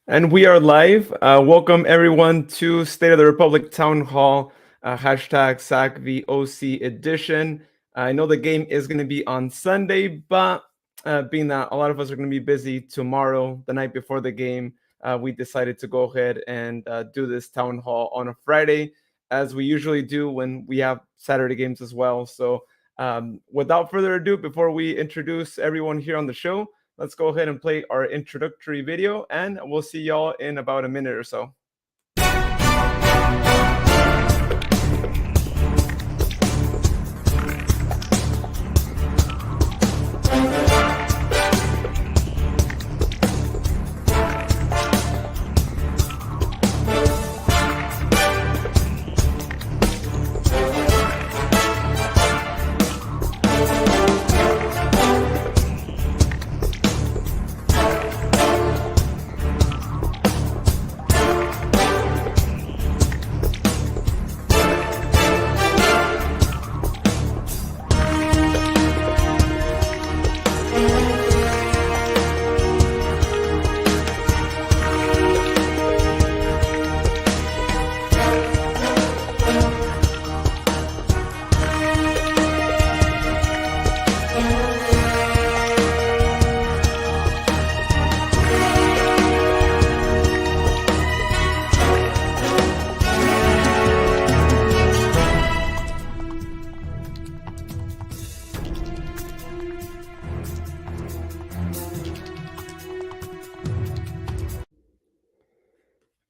And we are live. Welcome everyone to State of the Republic Town Hall, hashtag SACVOC edition. I know the game is going to be on Sunday, but being that a lot of us are going to be busy tomorrow, the night before the game, we decided to go ahead and do this town hall on a Friday, as we usually do when we have Saturday games as well. So, without further ado, before we introduce everyone here on the show, let's go ahead and play our introductory video, and we'll see y'all in about a minute or so.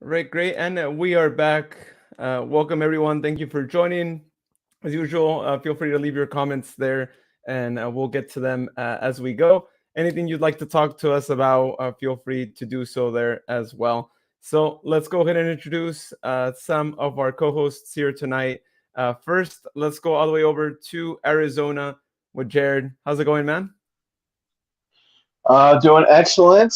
Right, great. And we are back. Welcome, everyone. Thank you for joining. As usual, feel free to leave your comments there, and we'll get to them as we go. Anything you'd like to talk to us about, feel free to do so there as well. So let's go ahead and introduce some of our co-hosts here tonight. First, let's go all the way over to Arizona with Jared. How's it going, man? Doing excellent.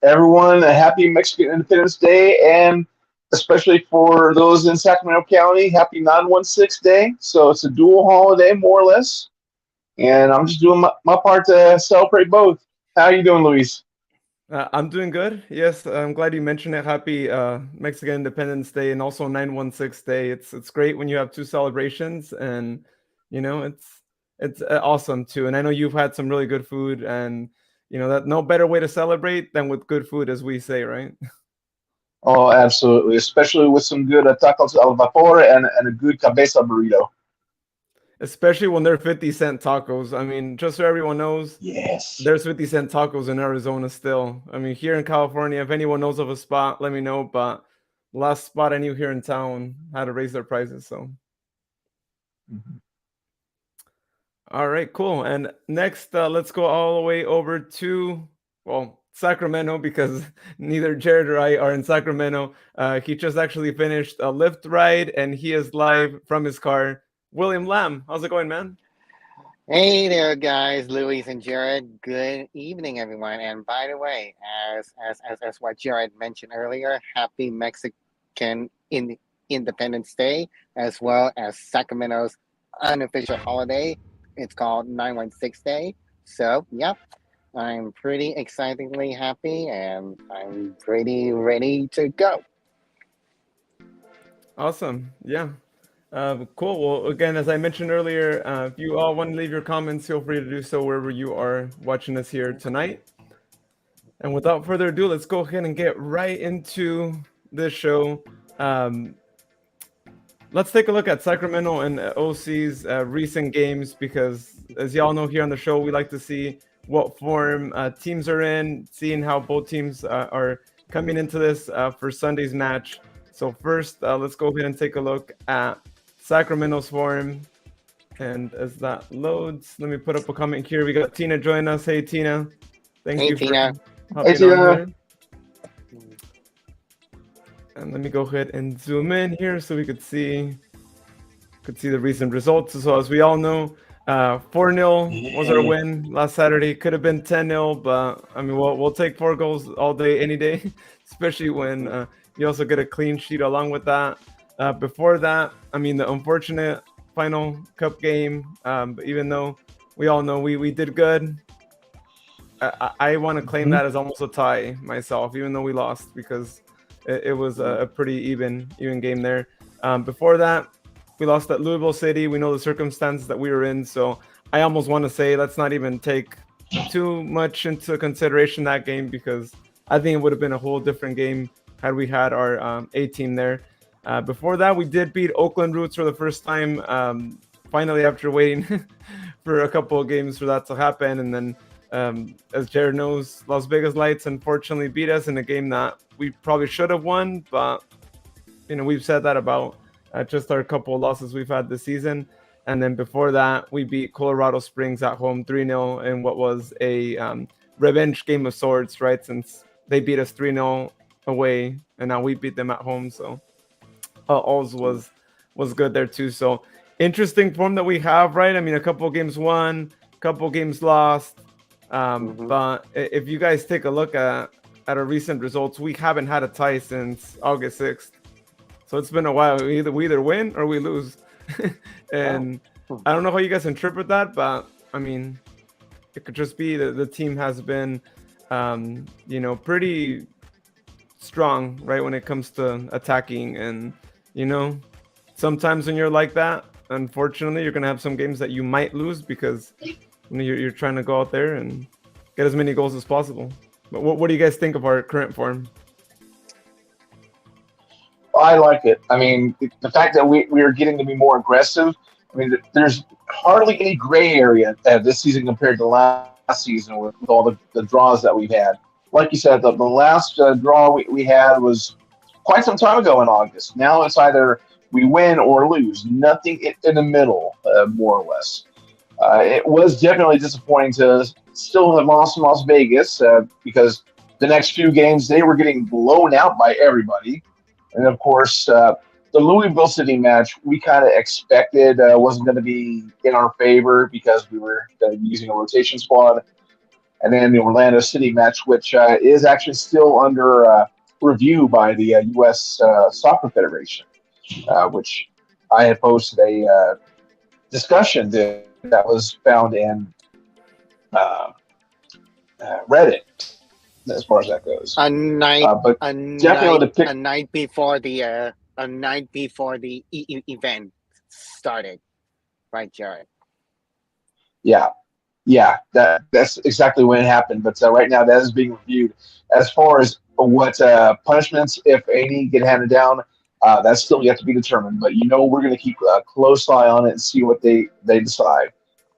Everyone, a happy Mexican Independence Day, and especially for those in Sacramento County, happy 916 Day. So it's a dual holiday, more or less. And I'm just doing my part to celebrate both. How are you doing, Luis? I'm doing good. Yes, I'm glad you mentioned it. Happy Mexican Independence Day and also 916 Day. It's great when you have two celebrations, and it's awesome too. And I know you've had some really good food, and that no better way to celebrate than with good food, as we say, right? Oh, absolutely. Especially with some good tacos al vapor and a good cabeza burrito. Especially when they're 50-cent tacos. I mean, just so everyone knows, Yes. there's 50-cent tacos in Arizona still. I mean, here in California, if anyone knows of a spot, let me know. But last spot I knew here in town had to raise their prices. So, Mhm. all right, cool. And next, let's go all the way over to, well, Sacramento, because neither Jared or I are in Sacramento. He just actually finished a Lyft ride, and he is live from his car. William Lamb, how's it going, man? Hey there, guys, Louis and Jared. Good evening, everyone. And by the way, as what Jared mentioned earlier, happy Independence Day, as well as Sacramento's unofficial holiday. It's called 916 Day. So, yep, I'm pretty excitingly happy and I'm pretty ready to go. Awesome. Yeah. Cool. Well, again, as I mentioned earlier, if you all want to leave your comments, feel free to do so wherever you are watching us here tonight. And without further ado, let's go ahead and get right into this show. Um, let's take a look at Sacramento and OC's recent games, because, as y'all know, here on the show, we like to see what form teams are in, seeing how both teams are coming into this for Sunday's match. So first, let's go ahead and take a look at Sacramento's form. And as that loads, let me put up a comment here. We got Tina join us. Hey, Tina. Thank Hey, you for Tina. Hey, hopping on Tina. here. And let me go ahead and zoom in here so we could see the recent results. So as we all know, 4-0 was our win last Saturday. Could have been 10-0, but I mean, we'll take 4 goals all day, any day, especially when you also get a clean sheet along with that. Before that, I mean, the unfortunate final cup game, but even though we all know we did good, I want to claim that as almost a tie myself, even though we lost, because it was a pretty even game there. Before that, we lost at Louisville City. We know the circumstances that we were in, so I almost want to say let's not even take too much into consideration that game, because I think it would have been a whole different game had we had our A team there. Before that, we did beat Oakland Roots for the first time, finally, after waiting for a couple of games for that to happen. And then, as Jared knows, Las Vegas Lights unfortunately beat us in a game that we probably should have won. But, we've said that about just our couple of losses we've had this season. And then before that, we beat Colorado Springs at home 3-0 in what was a revenge game of sorts, right? Since they beat us 3-0 away, and now we beat them at home. So alls was good there too. So interesting form that we have, right? I mean, a couple of games won, a couple of games lost. But if you guys take a look at our recent results, we haven't had a tie since August 6th. So it's been a while. We either win or we lose. And I don't know how you guys interpret that, but I mean, it could just be that the team has been, pretty strong, right, when it comes to attacking. And, sometimes when you're like that, unfortunately, you're going to have some games that you might lose because you're trying to go out there and get as many goals as possible. But what do you guys think of our current form? I like it. I mean, the fact that we are getting to be more aggressive. I mean, there's hardly any gray area this season compared to last season with all the draws that we've had. Like you said, the last draw we had was quite some time ago in August. Now it's either we win or lose. Nothing in the middle, more or less. It was definitely disappointing to still have lost in Las Vegas because the next few games they were getting blown out by everybody. And of course, the Louisville City match we kind of expected wasn't going to be in our favor because we were using a rotation squad. And then the Orlando City match, which is actually still under review by the U.S. Soccer Federation, which I had posted a discussion that was found in Reddit, as far as that goes. A night before the event started, right, Jared? Yeah, that's exactly when it happened. But right now, that is being reviewed. As far as what punishments, if any, get handed down, that's still yet to be determined. But we're going to keep a close eye on it and see what they decide.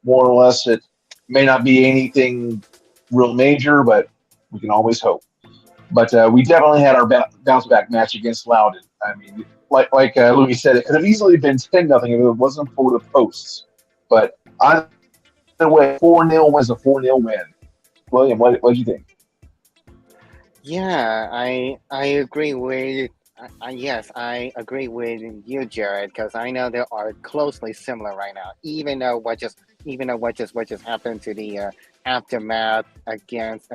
More or less, it may not be anything real major, but we can always hope. But we definitely had our bounce back match against Loudoun. I mean, like Louis said, it could have easily been 10-0 if it wasn't for the posts. But either way, 4-0 was a 4-0 win. William, what do you think? Yeah, I agree with. Yes, I agree with you, Jared, because I know they are closely similar right now. Even though what just happened to the aftermath against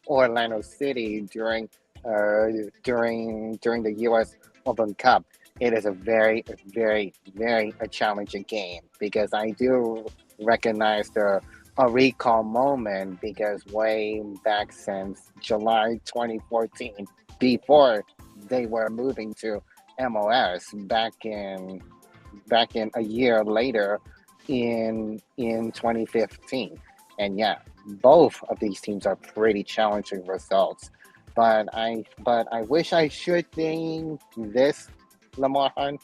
Orlando City during the U.S. Open Cup, it is a very, very, very challenging game because I do recognize a recall moment because way back since July 2014, before they were moving to MLS back in a year later in 2015. And yeah, both of these teams are pretty challenging results. But I wish I should think this Lamar Hunt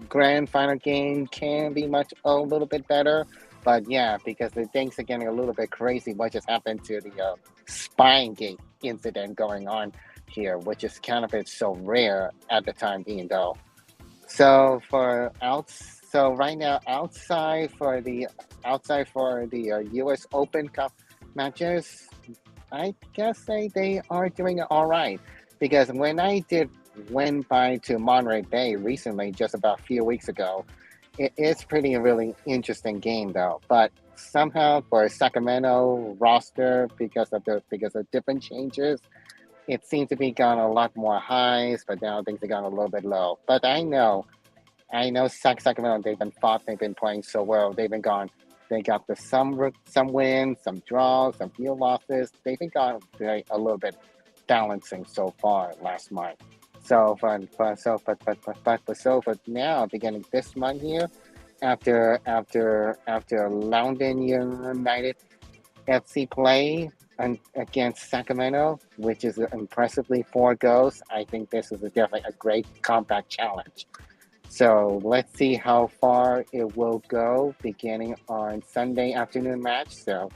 grand final game can be a little bit better. But yeah, because the things are getting a little bit crazy. What just happened to the Spinegate incident going on here, which is kind of so rare at the time being though. So right now outside for the U.S. Open Cup matches, I guess they are doing all right because when I went by to Monterey Bay recently, just about a few weeks ago, it is really interesting game though. But somehow for Sacramento roster because of different changes, it seems to be gone a lot more highs, but now things have gone a little bit low. But I know Sacramento, they've been playing so well. They've been gone They got some wins, some draws, some few losses. They've been got a little bit balancing so far last month. So for now, beginning this month here, after London United FC play against Sacramento, which is impressively 4 goals, I think this is definitely a great comeback challenge. So let's see how far it will go beginning on Sunday afternoon match. So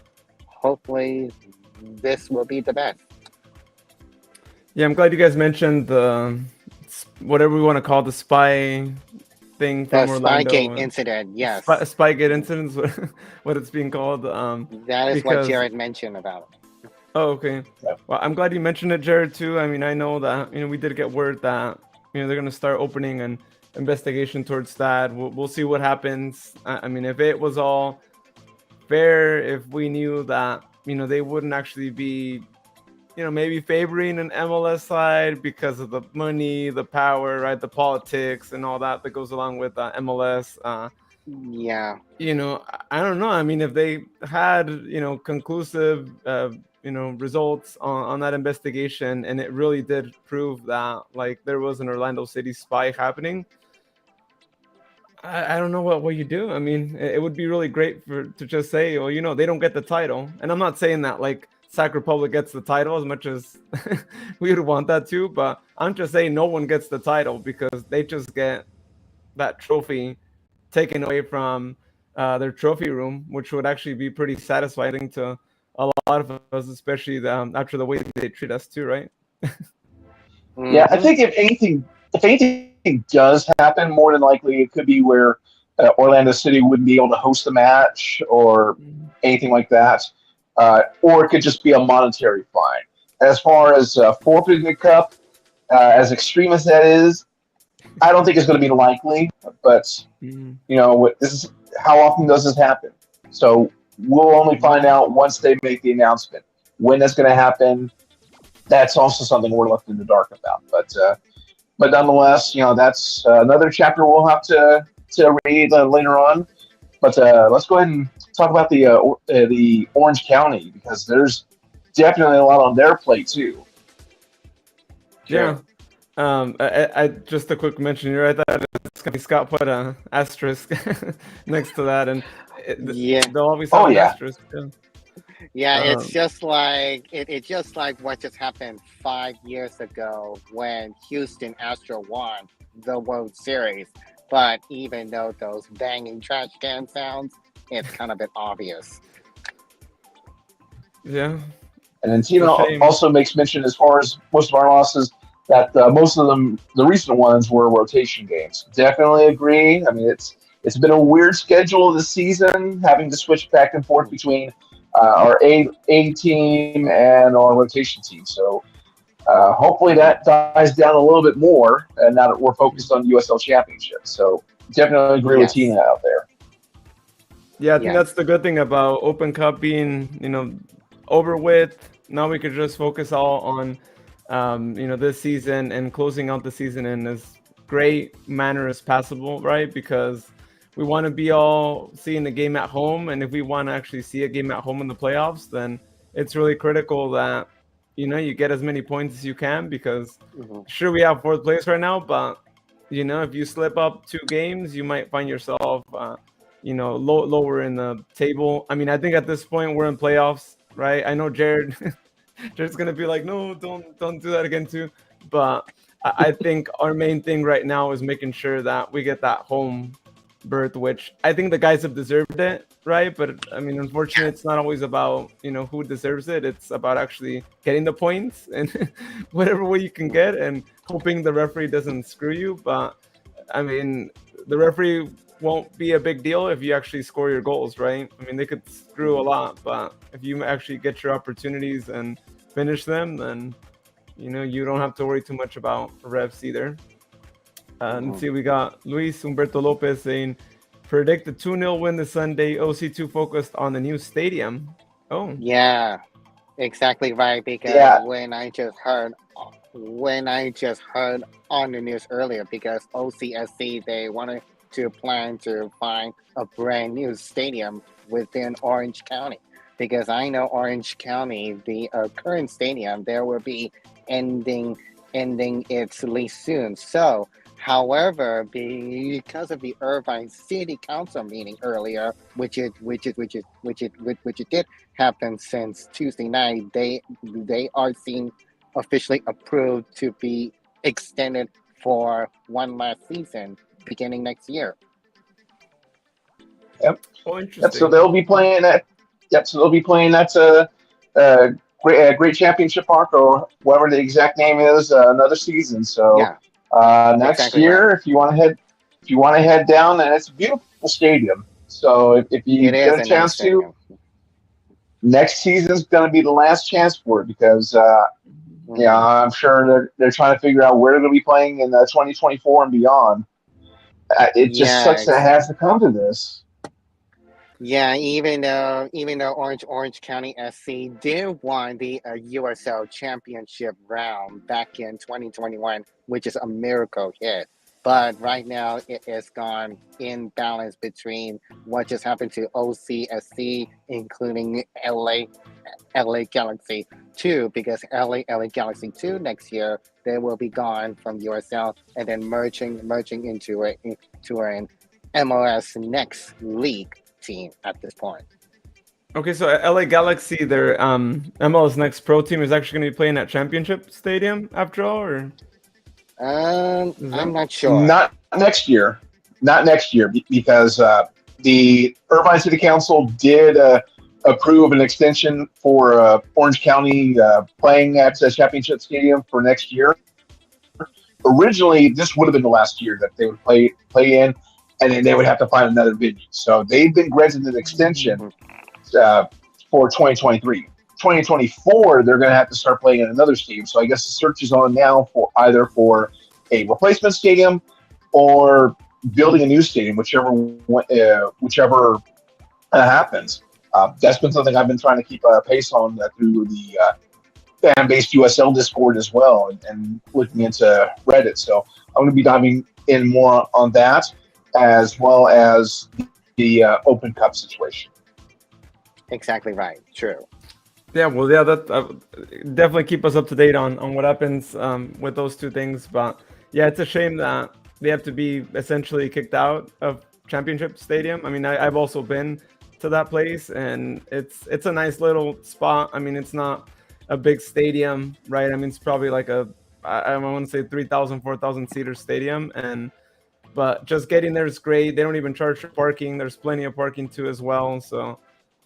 hopefully this will be the best. Yeah, I'm glad you guys mentioned the whatever we want to call the spy thing from The Orlando. Spygate incident, yes. Spygate incident is what it's being called. That is what Jared mentioned about it. Oh, okay. Well, I'm glad you mentioned it, Jared, too. I mean, I know that, we did get word that, they're going to start opening an investigation towards that. We'll see what happens. I mean, if it was all fair, if we knew that, they wouldn't actually be, maybe favoring an MLS side because of the money, the power, right? The politics and all that goes along with MLS. Yeah. I don't know. I mean, if they had, conclusive, results on that investigation, and it really did prove that, like, there was an Orlando City spy happening, I don't know what you do. I mean, it would be really great to just say, well, they don't get the title. And I'm not saying that, like, Sac Republic gets the title as much as we would want that to, but I'm just saying no one gets the title because they just get that trophy taken away from their trophy room, which would actually be pretty satisfying to a lot of us, especially after the way they treat us too, right? Yeah, I think if anything does happen, more than likely it could be where Orlando City wouldn't be able to host the match or anything like that, or it could just be a monetary fine. As far as forfeiting the cup, as extreme as that is, I don't think it's going to be likely. But this is how often does this happen? So we'll only find out once they make the announcement. When that's going to happen, that's also something we're left in the dark about. But nonetheless, that's another chapter we'll have to read later on. But let's go ahead and talk about the Orange County, because there's definitely a lot on their plate too. Yeah. I just a quick mention here. I thought it's gonna be Scott put an asterisk next to that, and they'll always have an asterisk. Yeah, it's just like it's just like what just happened 5 years ago when Houston Astro won the World Series. But even though those banging trash can sounds, it's kind of a bit obvious. Yeah. And then Tina also makes mention, as far as most of our losses, that most of them, the recent ones, were rotation games. Definitely agree. I mean, it's been a weird schedule this season, having to switch back and forth between our A team and our rotation team. So hopefully that dies down a little bit more, and now that we're focused on USL Championship. So definitely agree with Tina out there. Yeah, I think that's the good thing about Open Cup being, over with. Now we could just focus all on, this season and closing out the season in as great manner as possible, right? Because we want to be all seeing the game at home, and if we want to actually see a game at home in the playoffs, then it's really critical that you get as many points as you can, because sure, we have 4th place right now, but if you slip up 2 games, you might find yourself lower in the table. I mean, I think at this point we're in playoffs, right? I know Jared's gonna be like, no, don't do that again too, but I think our main thing right now is making sure that we get that home berth, which I think the guys have deserved it, right? But I mean, unfortunately, it's not always about who deserves it. It's about actually getting the points and whatever way you can get, and hoping the referee doesn't screw you. But I mean, the referee won't be a big deal if you actually score your goals, right? I mean, they could screw a lot, but if you actually get your opportunities and finish them, then you don't have to worry too much about refs either. Let's see, we got Luis Humberto Lopez saying, predict a 2-0 win this Sunday. OC2 focused on the new stadium. Oh. Yeah, exactly right. Because when I just heard on the news earlier, because OCSC, they want to to plan to find a brand new stadium within Orange County, because I know Orange County, the current stadium, there will be ending its lease soon. So, however, because of the Irvine City Council meeting earlier, which it did happen since Tuesday night, they are seen officially approved to be extended for one last season beginning next year. Oh, Yep. So interesting. they'll be playing that. Yep. So they'll be playing that great championship park, or whatever the exact name is, another season. So Yeah, next exactly year, right. if you want to head down, and it's a beautiful stadium. So if you It is get a a nice chance to, stadium. next season's going to be the last chance for it, because yeah, I'm sure they're trying to figure out where they're going to be playing in 2024 and beyond. It just sucks that it Yes. has to come to this. Yeah, even though Orange County SC did won the USL Championship round back in 2021, which is a miracle hit. But right now it is gone in balance between what just happened to OCSC, including LA Galaxy 2, because LA Galaxy 2 next year they will be gone from USL and then merging into an MLS Next League team at this point. Okay, so LA Galaxy, their MLS Next Pro team is actually going to be playing at Championship Stadium after all, or I'm not sure. Not next year. Not next year, because the Irvine City Council did approve an extension for Orange County playing at Championship Stadium for next year. Originally, this would have been the last year that they would play in, and then they would have to find another venue. So they've been granted an extension for 2023. 2024, they're going to have to start playing in another stadium. So I guess the search is on now for either for a replacement stadium or building a new stadium, whichever happens. That's been something I've been trying to keep pace on through the fan-based USL Discord as well, and looking into Reddit. So I'm going to be diving in more on that, as well as the Open Cup situation. Exactly right. True. yeah, well, yeah, that definitely keep us up to date on what happens with those two things. But yeah, it's a shame that they have to be essentially kicked out of Championship Stadium. I mean, I've also been to that place, and it's a nice little spot. I mean, it's not a big stadium, right? I mean, it's probably like I want to say 3,000, 4,000 seater stadium, but just getting there is great. They don't even charge for parking. There's plenty of parking too as well. So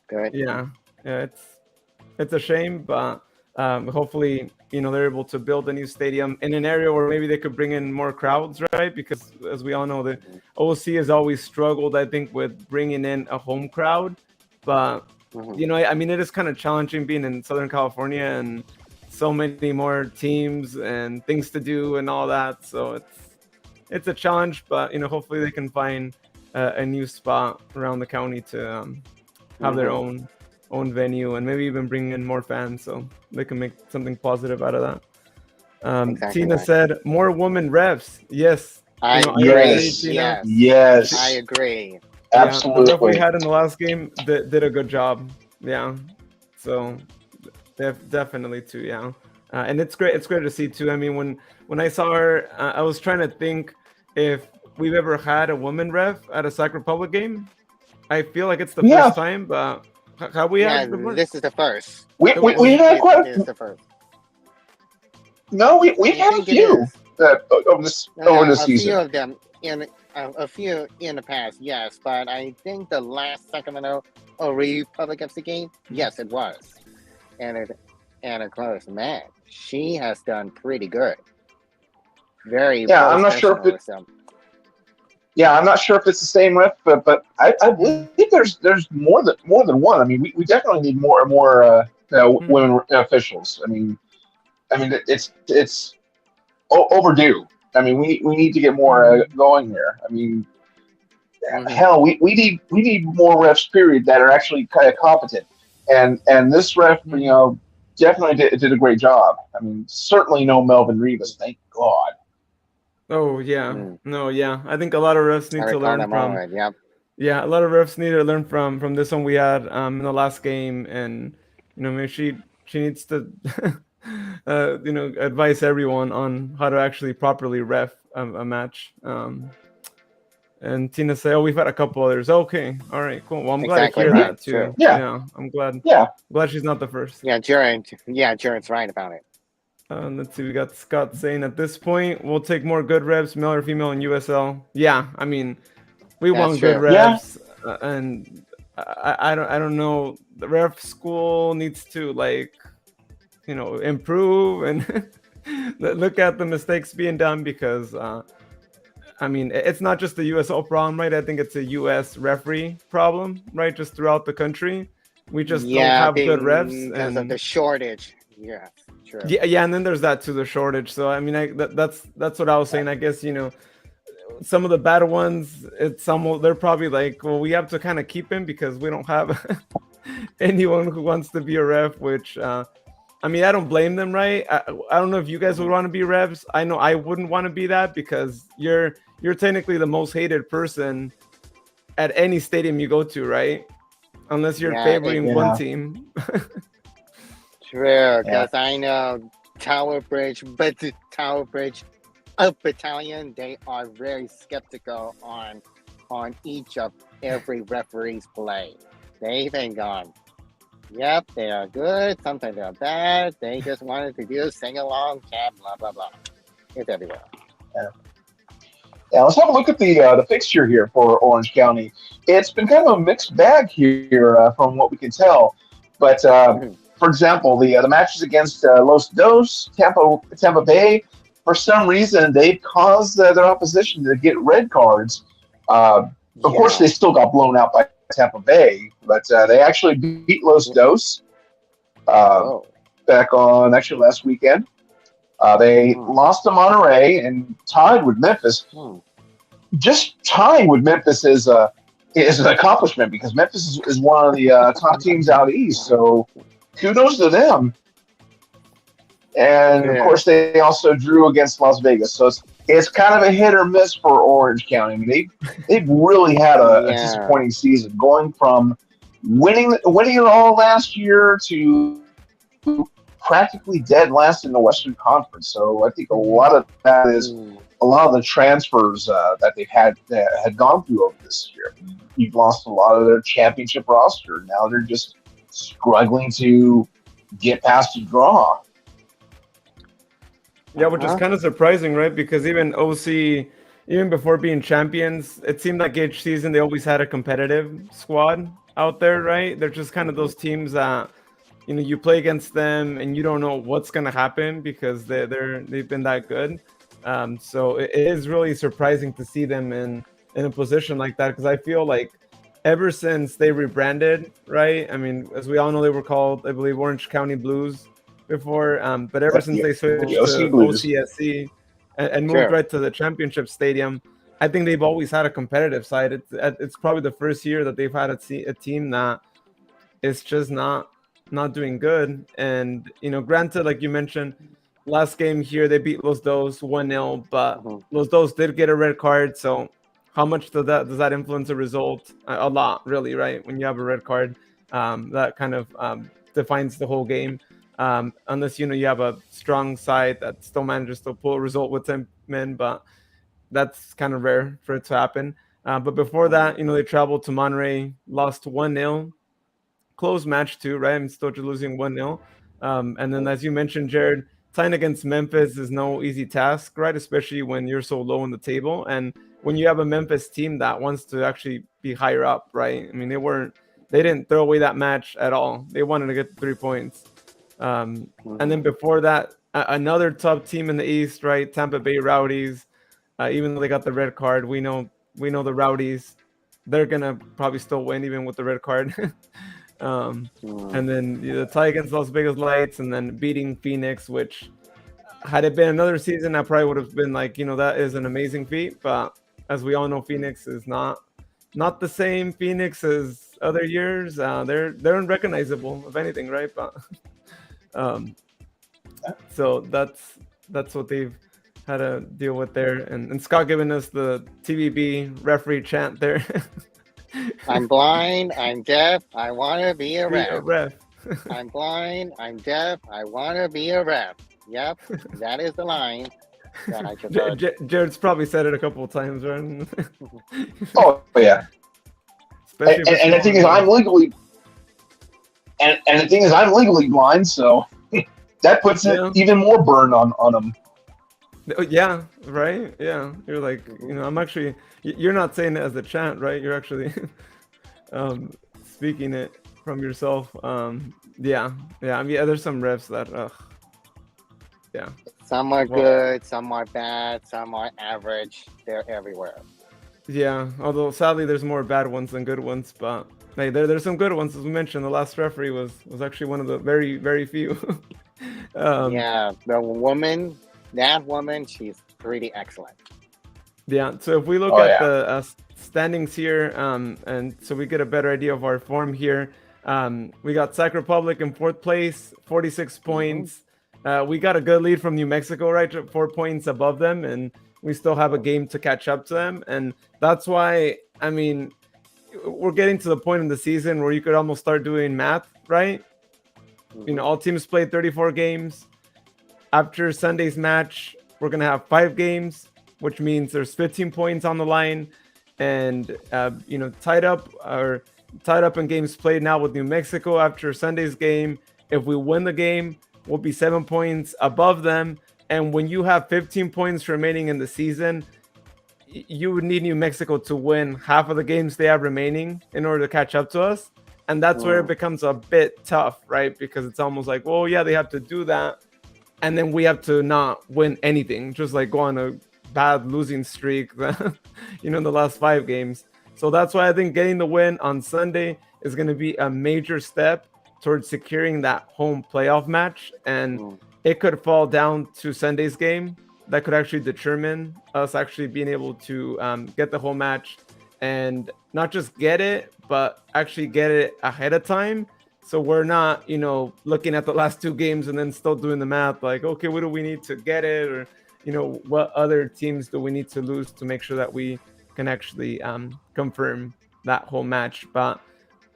Good. yeah, it's a shame, but hopefully, they're able to build a new stadium in an area where maybe they could bring in more crowds, right? Because as we all know, the OC has always struggled, I think, with bringing in a home crowd. But I mean, it is kind of challenging being in Southern California and so many more teams and things to do and all that. So it's a challenge, but hopefully they can find a new spot around the county to have their own venue, and maybe even bring in more fans so they can make something positive out of that. Exactly Tina right. said more women refs. Yes. I I agree. Yes. Tina. Yes, I agree. Yeah, the ref we absolutely. had in the last game did a good job. Yeah. So definitely too. Yeah. And it's great. It's great to see too. I mean, when I saw her, I was trying to think if we've ever had a woman ref at a Sac Republic game. I feel like it's the Yeah. first time, but have we Yeah, had before? this is the first. We had quite This is the first. no, we I had a think it few is. over this A season. few of them a few in the past, yes, but I think the last Sacramento Republic FC game, yes, it was, and of course, man, she has done pretty good. Very Yeah, I'm not sure if professional. I'm not sure if it's the same ref, but I believe there's more than one. I mean, we definitely need more women officials. I mean, it's overdue. I mean, we need to get more going here. I mean, hell, we need more refs, period, that are actually kind of competent. And this ref, definitely did a great job. I mean, certainly no Melvin Rivas, thank God. Oh yeah, Mm. no, yeah. I think a lot of refs I need to recall learn that from. moment. Yep. Yeah, a lot of refs need to learn from this one we had in the last game, and maybe she needs to advise everyone on how to actually properly ref a match. And Tina say, "Oh, we've had a couple others." Okay, all right, cool. Well, I'm glad to Exactly hear right. that True. too. Yeah, Yeah, I'm glad. yeah. Glad she's not the first. Yeah, Jaren's right about it. Let's see. We got Scott saying at this point we'll take more good reps, male or female, in USL. Yeah, I mean we That's want good true. Yeah. refs, and I don't know. The ref school needs to improve and look at the mistakes being done because I mean it's not just the USL problem, right? I think it's a US referee problem, right? Just throughout the country, we just don't Yeah, have good refs, because of and the shortage. Yeah, true. yeah, and then there's that too, the shortage. So I mean, that's what I was saying. I guess some of the bad ones, they're probably like, well, we have to kind of keep him because we don't have anyone who wants to be a ref. Which I mean, I don't blame them, right? I don't know if you guys would want to be refs. I know I wouldn't want to be that because you're technically the most hated person at any stadium you go to, right? Unless you're Yeah, favoring one Yeah. team. true. Yeah. Because I know Tower Bridge, but the Tower Bridge of Battalion, they are very skeptical on each of every referee's play. They've been gone. Yep, they are good. Sometimes they are bad. They just wanted to do sing along, chant, blah blah blah. It's everywhere. Yeah, let's have a look at the fixture here for Orange County. It's been kind of a mixed bag here from what we can tell. But Mhm. for example, the matches against Los Dos, Tampa Bay, for some reason they've caused their opposition to get red cards. Of course, Yeah. they still got blown out by Tampa Bay, but they actually beat Los Dos uh, Oh. back on actually last weekend. They Hmm. lost to Monterey and tied with Memphis. Hmm. Just tying with Memphis is an accomplishment because Memphis is one of the top teams out east. So kudos to them. And of Yeah. course, they also drew against Las Vegas. So it's kind of a hit or miss for Orange County. I mean, they've really had a Yeah. disappointing season, going from winning it all last year to practically dead last in the Western Conference. So I think a lot of that is Hmm. a lot of the transfers that they've had gone through over this year. You've lost a lot of their championship roster. Now they're just struggling to get past the draw. Yeah, which is Uh-huh. kind of surprising, right? Because even OC, even before being champions, it seemed like each season they always had a competitive squad out there, right? They're just kind of those teams that you play against them and you don't know what's gonna happen because they've been that good. So it is really surprising to see them in a position like that because I feel like ever since they rebranded, right? I mean, as we all know, they were called, I believe, Orange County Blues before. But ever since they The switched OC to Blues. OCSC and moved Sure. right to the championship stadium, I think they've always had a competitive side. It's probably the first year that they've had a team that is just not doing good. And granted, like you mentioned, last game here they beat Los Dos 1-0, but Mhm. Los Dos did get a red card. So how much does that influence the result? A lot, really, right? When you have a red card, that kind of defines the whole game. Unless you have a strong side that still manages to pull a result with 10 men, but that's kind of rare for it to happen. But before that, they traveled to Monterey, lost 1-0, close match too, right? I'm still just losing 1-0. And then, as you mentioned, Jared, tying against Memphis is no easy task, right? Especially when you're so low in the table. And when you have a Memphis team that wants to actually be higher up, right? I mean, they didn't throw away that match at all. They wanted to get the 3 points. And then before that, another top team in the East, right? Tampa Bay Rowdies. Even though they got the red card, we know the Rowdies. They're gonna probably still win even with the red card. And then the tie against Las Vegas Lights, and then beating Phoenix, which had it been another season, I probably would have been like, that is an amazing feat. But as we all know, Phoenix is not the same Phoenix as other years. They're unrecognizable, if anything, right? But so that's what they've had to deal with there, and Scott giving us the TVB referee chant there. I'm blind, I'm deaf, I want to be a Be a ref. ref. I'm blind, I'm deaf, I want to be a ref. Yep, that is the line that I just heard. Jared's probably said it a couple of times, right? Oh yeah. Especially for And the thing is, smaller I'm legally, and the thing is, I'm legally blind, so that puts it Yeah. even more burn on them. Oh, yeah, right? Yeah. You're like, you know, I'm actually, you're not saying it as a chant, right? You're actually speaking it from yourself. Yeah. I mean, there's some refs that, yeah. Some are Well- good, some are bad, some are average. They're everywhere. Yeah. Although sadly, there's more bad ones than good ones, but hey, there's some good ones. As we mentioned, the last referee was actually one of the very, very few. Yeah, the woman, that woman, she's pretty excellent. Yeah, so if we look Oh, at yeah. the standings here, and so we get a better idea of our form here, we got Sac Republic in 4th place, 46 points. We got a good lead from New Mexico, right? 4 points above them, and we still have a game to catch up to them. And that's why, I mean, we're getting to the point in the season where you could almost start doing math, right? You know, all teams played 34 games. After Sunday's match, we're going to have 5 games, which means there's 15 points on the line, and you know, tied up in games played now with New Mexico after Sunday's game. If we win the game, we'll be 7 points above them. And when you have 15 points remaining in the season, you would need New Mexico to win half of the games they have remaining in order to catch up to us. And that's where it becomes a bit tough, right? Because it's almost like, well, yeah, they have to do that, and then we have to not win anything, just like go on a bad losing streak, you know, in the last 5 games. So that's why I think getting the win on Sunday is going to be a major step towards securing that home playoff match. And it could fall down to Sunday's game. That could actually determine us actually being able to get the whole match, and not just get it, but actually get it ahead of time. So we're not, you know, looking at the last 2 games and then still doing the math like, okay, what do we need to get it? Or, you know, what other teams do we need to lose to make sure that we can actually confirm that whole match? But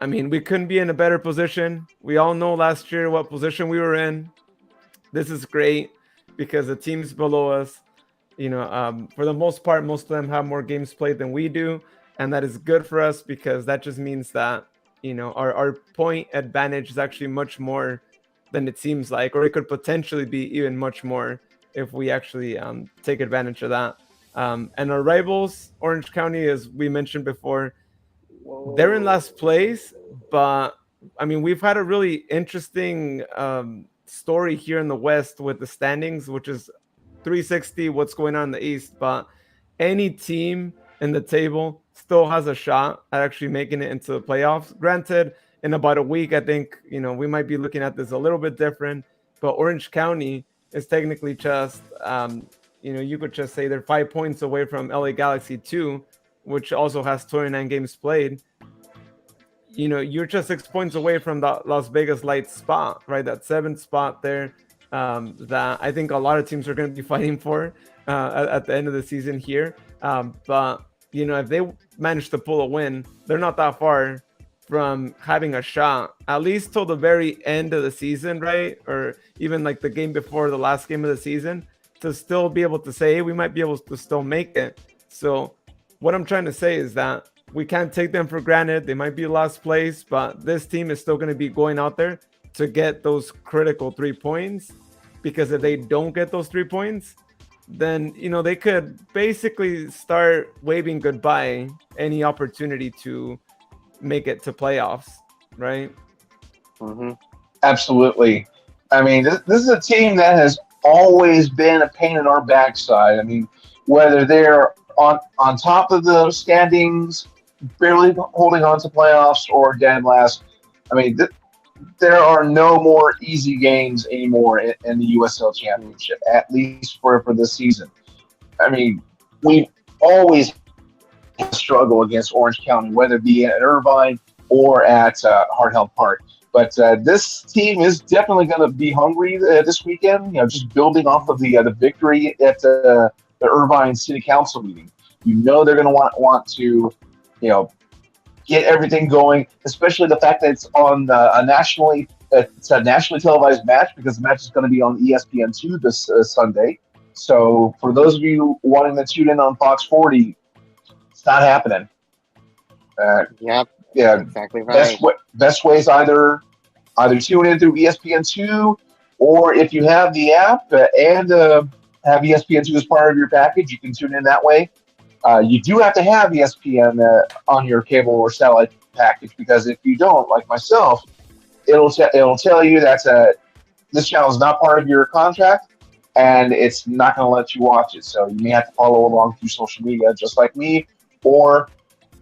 I mean, we couldn't be in a better position. We all know last year what position we were in. This is great because the teams below us, you know, for the most part, most of them have more games played than we do. And that is good for us because that just means that, you know, our point advantage is actually much more than it seems like, or it could potentially be even much more if we actually take advantage of that. And our rivals, Orange County, as we mentioned before, they're in last place, but I mean, we've had a really interesting story here in the West with the standings, which is 360 what's going on in the East, but any team in the table still has a shot at actually making it into the playoffs. Granted, in about a week, I think, you know, we might be looking at this a little bit different, but Orange County is technically just, you know, you could just say they're 5 points away from LA Galaxy 2, which also has 29 games played. You know, you're just 6 points away from the Las Vegas Lights spot, right? That 7th spot there that I think a lot of teams are going to be fighting for at the end of the season here. But, you know, if they manage to pull a win, they're not that far from having a shot, at least till the very end of the season, right? Or even like the game before the last game of the season, to still be able to say, hey, we might be able to still make it. So what I'm trying to say is that we can't take them for granted. They might be last place, but this team is still going to be going out there to get those critical 3 points, because if they don't get those 3 points, then, you know, they could basically start waving goodbye any opportunity to make it to playoffs, right? Absolutely. I mean, this is a team that has always been a pain in our backside. I mean, whether they're on top of the standings, barely holding on to playoffs, or dead last, I mean, there are no more easy games anymore in the USL Championship, at least for this season. I mean, we always struggle against Orange County, whether it be at Irvine or at Hard Health Park. But this team is definitely going to be hungry this weekend. Just building off of the victory at the Irvine City Council meeting. They're going to want to, get everything going. Especially the fact that it's on a nationally televised match, because the match is going to be on ESPN2 this Sunday. So for those of you wanting to tune in on Fox 40, it's not happening. Yep. Yeah, Exactly right. best way is either tune in through ESPN2, or if you have the app and have ESPN2 as part of your package, you can tune in that way. You do have to have ESPN on your cable or satellite package, because if you don't, like myself, it'll tell you that this channel is not part of your contract, and it's not going to let you watch it. So you may have to follow along through social media, just like me, or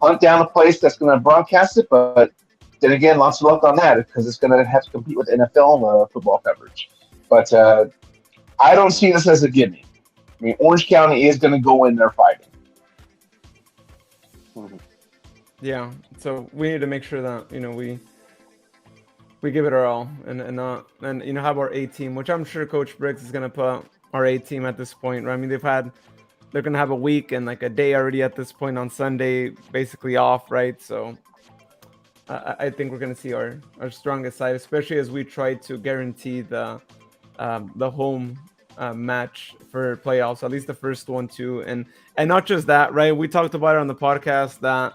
hunt down a place that's going to broadcast it. But then again, lots of luck on that, because it's going to have to compete with NFL football coverage. But I don't see this as a gimme. I mean, Orange County is going to go in there fighting. Yeah, so we need to make sure that we give it our all and have our A team, which I'm sure Coach Briggs is gonna put our A team at this point, right? I mean, they're gonna have a week and like a day already at this point on Sunday, basically off, right? So I think we're gonna see our strongest side, especially as we try to guarantee the home match for playoffs, at least the first one too, and not just that, right? We talked about it on the podcast that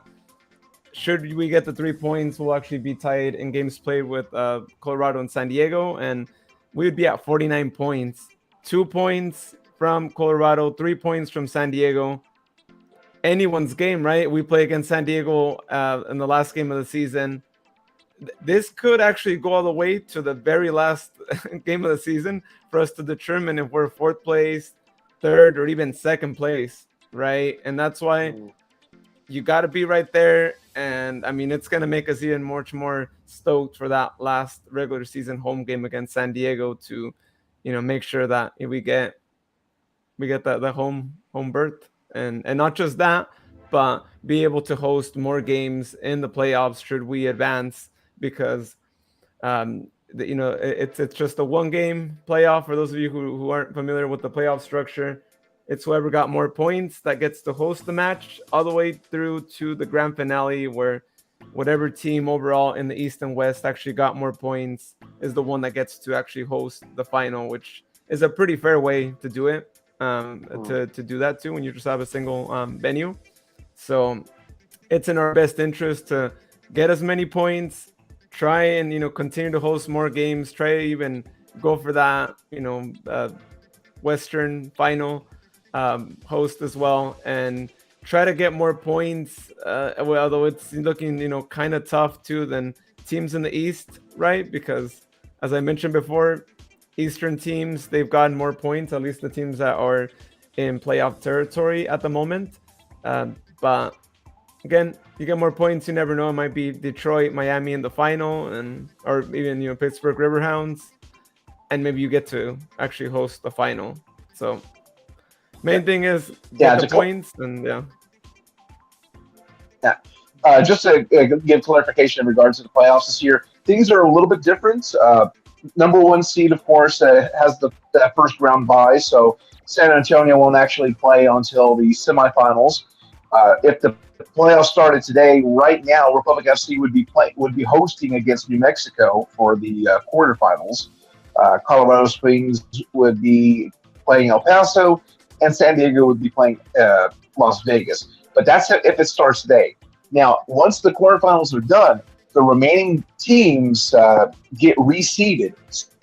should we get the 3 points, we'll actually be tied in games played with Colorado and San Diego, and we would be at 49 points. 2 points from Colorado, 3 points from San Diego. Anyone's game, right? We play against San Diego in the last game of the season. This could actually go all the way to the very last game of the season for us to determine if we're fourth place, third, or even second place, right? And that's why you got to be right there. And I mean, it's going to make us even much more stoked for that last regular season home game against San Diego to, make sure that we get the home berth, and not just that, but be able to host more games in the playoffs should we advance, because it's just a one game playoff. For those of you who aren't familiar with the playoff structure, it's whoever got more points that gets to host the match all the way through to the grand finale, where whatever team overall in the East and West actually got more points is the one that gets to actually host the final, which is a pretty fair way to do it, to do that too, when you just have a single venue. So it's in our best interest to get as many points, try and continue to host more games, try to even go for that Western final host as well, and try to get more points, although it's looking kind of tough too than teams in the East, right? Because as I mentioned before, Eastern teams, they've gotten more points, at least the teams that are in playoff territory at the moment. But again, you get more points, you never know. It might be Detroit, Miami in the final, or even Pittsburgh Riverhounds, and maybe you get to actually host the final. So main thing is get the points, and just to give clarification in regards to the playoffs this year, things are a little bit different. Number one seed, of course, has that first round bye, so San Antonio won't actually play until the semifinals. If the playoffs started today, right now, Republic FC would be hosting against New Mexico for the quarterfinals. Colorado Springs would be playing El Paso, and San Diego would be playing Las Vegas. But that's if it starts today. Now, once the quarterfinals are done, the remaining teams get reseeded.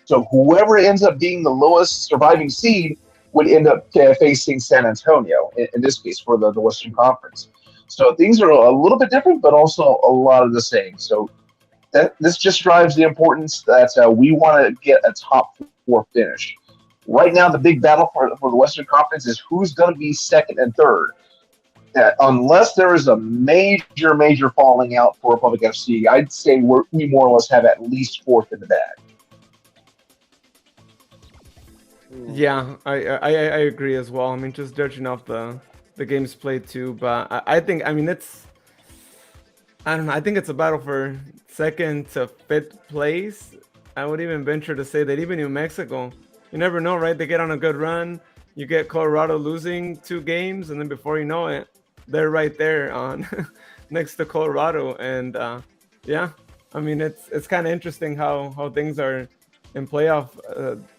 So whoever ends up being the lowest surviving seed would end up facing San Antonio, in this case, for the Western Conference. So things are a little bit different, but also a lot of the same. So this just drives the importance that we want to get a top four finish. Right now, the big battle for the Western Conference is who's going to be second and third. Unless there is a major falling out for Republic FC, I'd say we more or less have at least fourth in the bag. Yeah, I agree as well. I mean, just judging off the games played too, but I think, I mean, I don't know. I think it's a battle for second to fifth place. I would even venture to say that even New Mexico, you never know, right? They get on a good run. You get Colorado losing 2 games, and then before you know it, they're right there on next to Colorado. And yeah, I mean it's kind of interesting how things are in playoff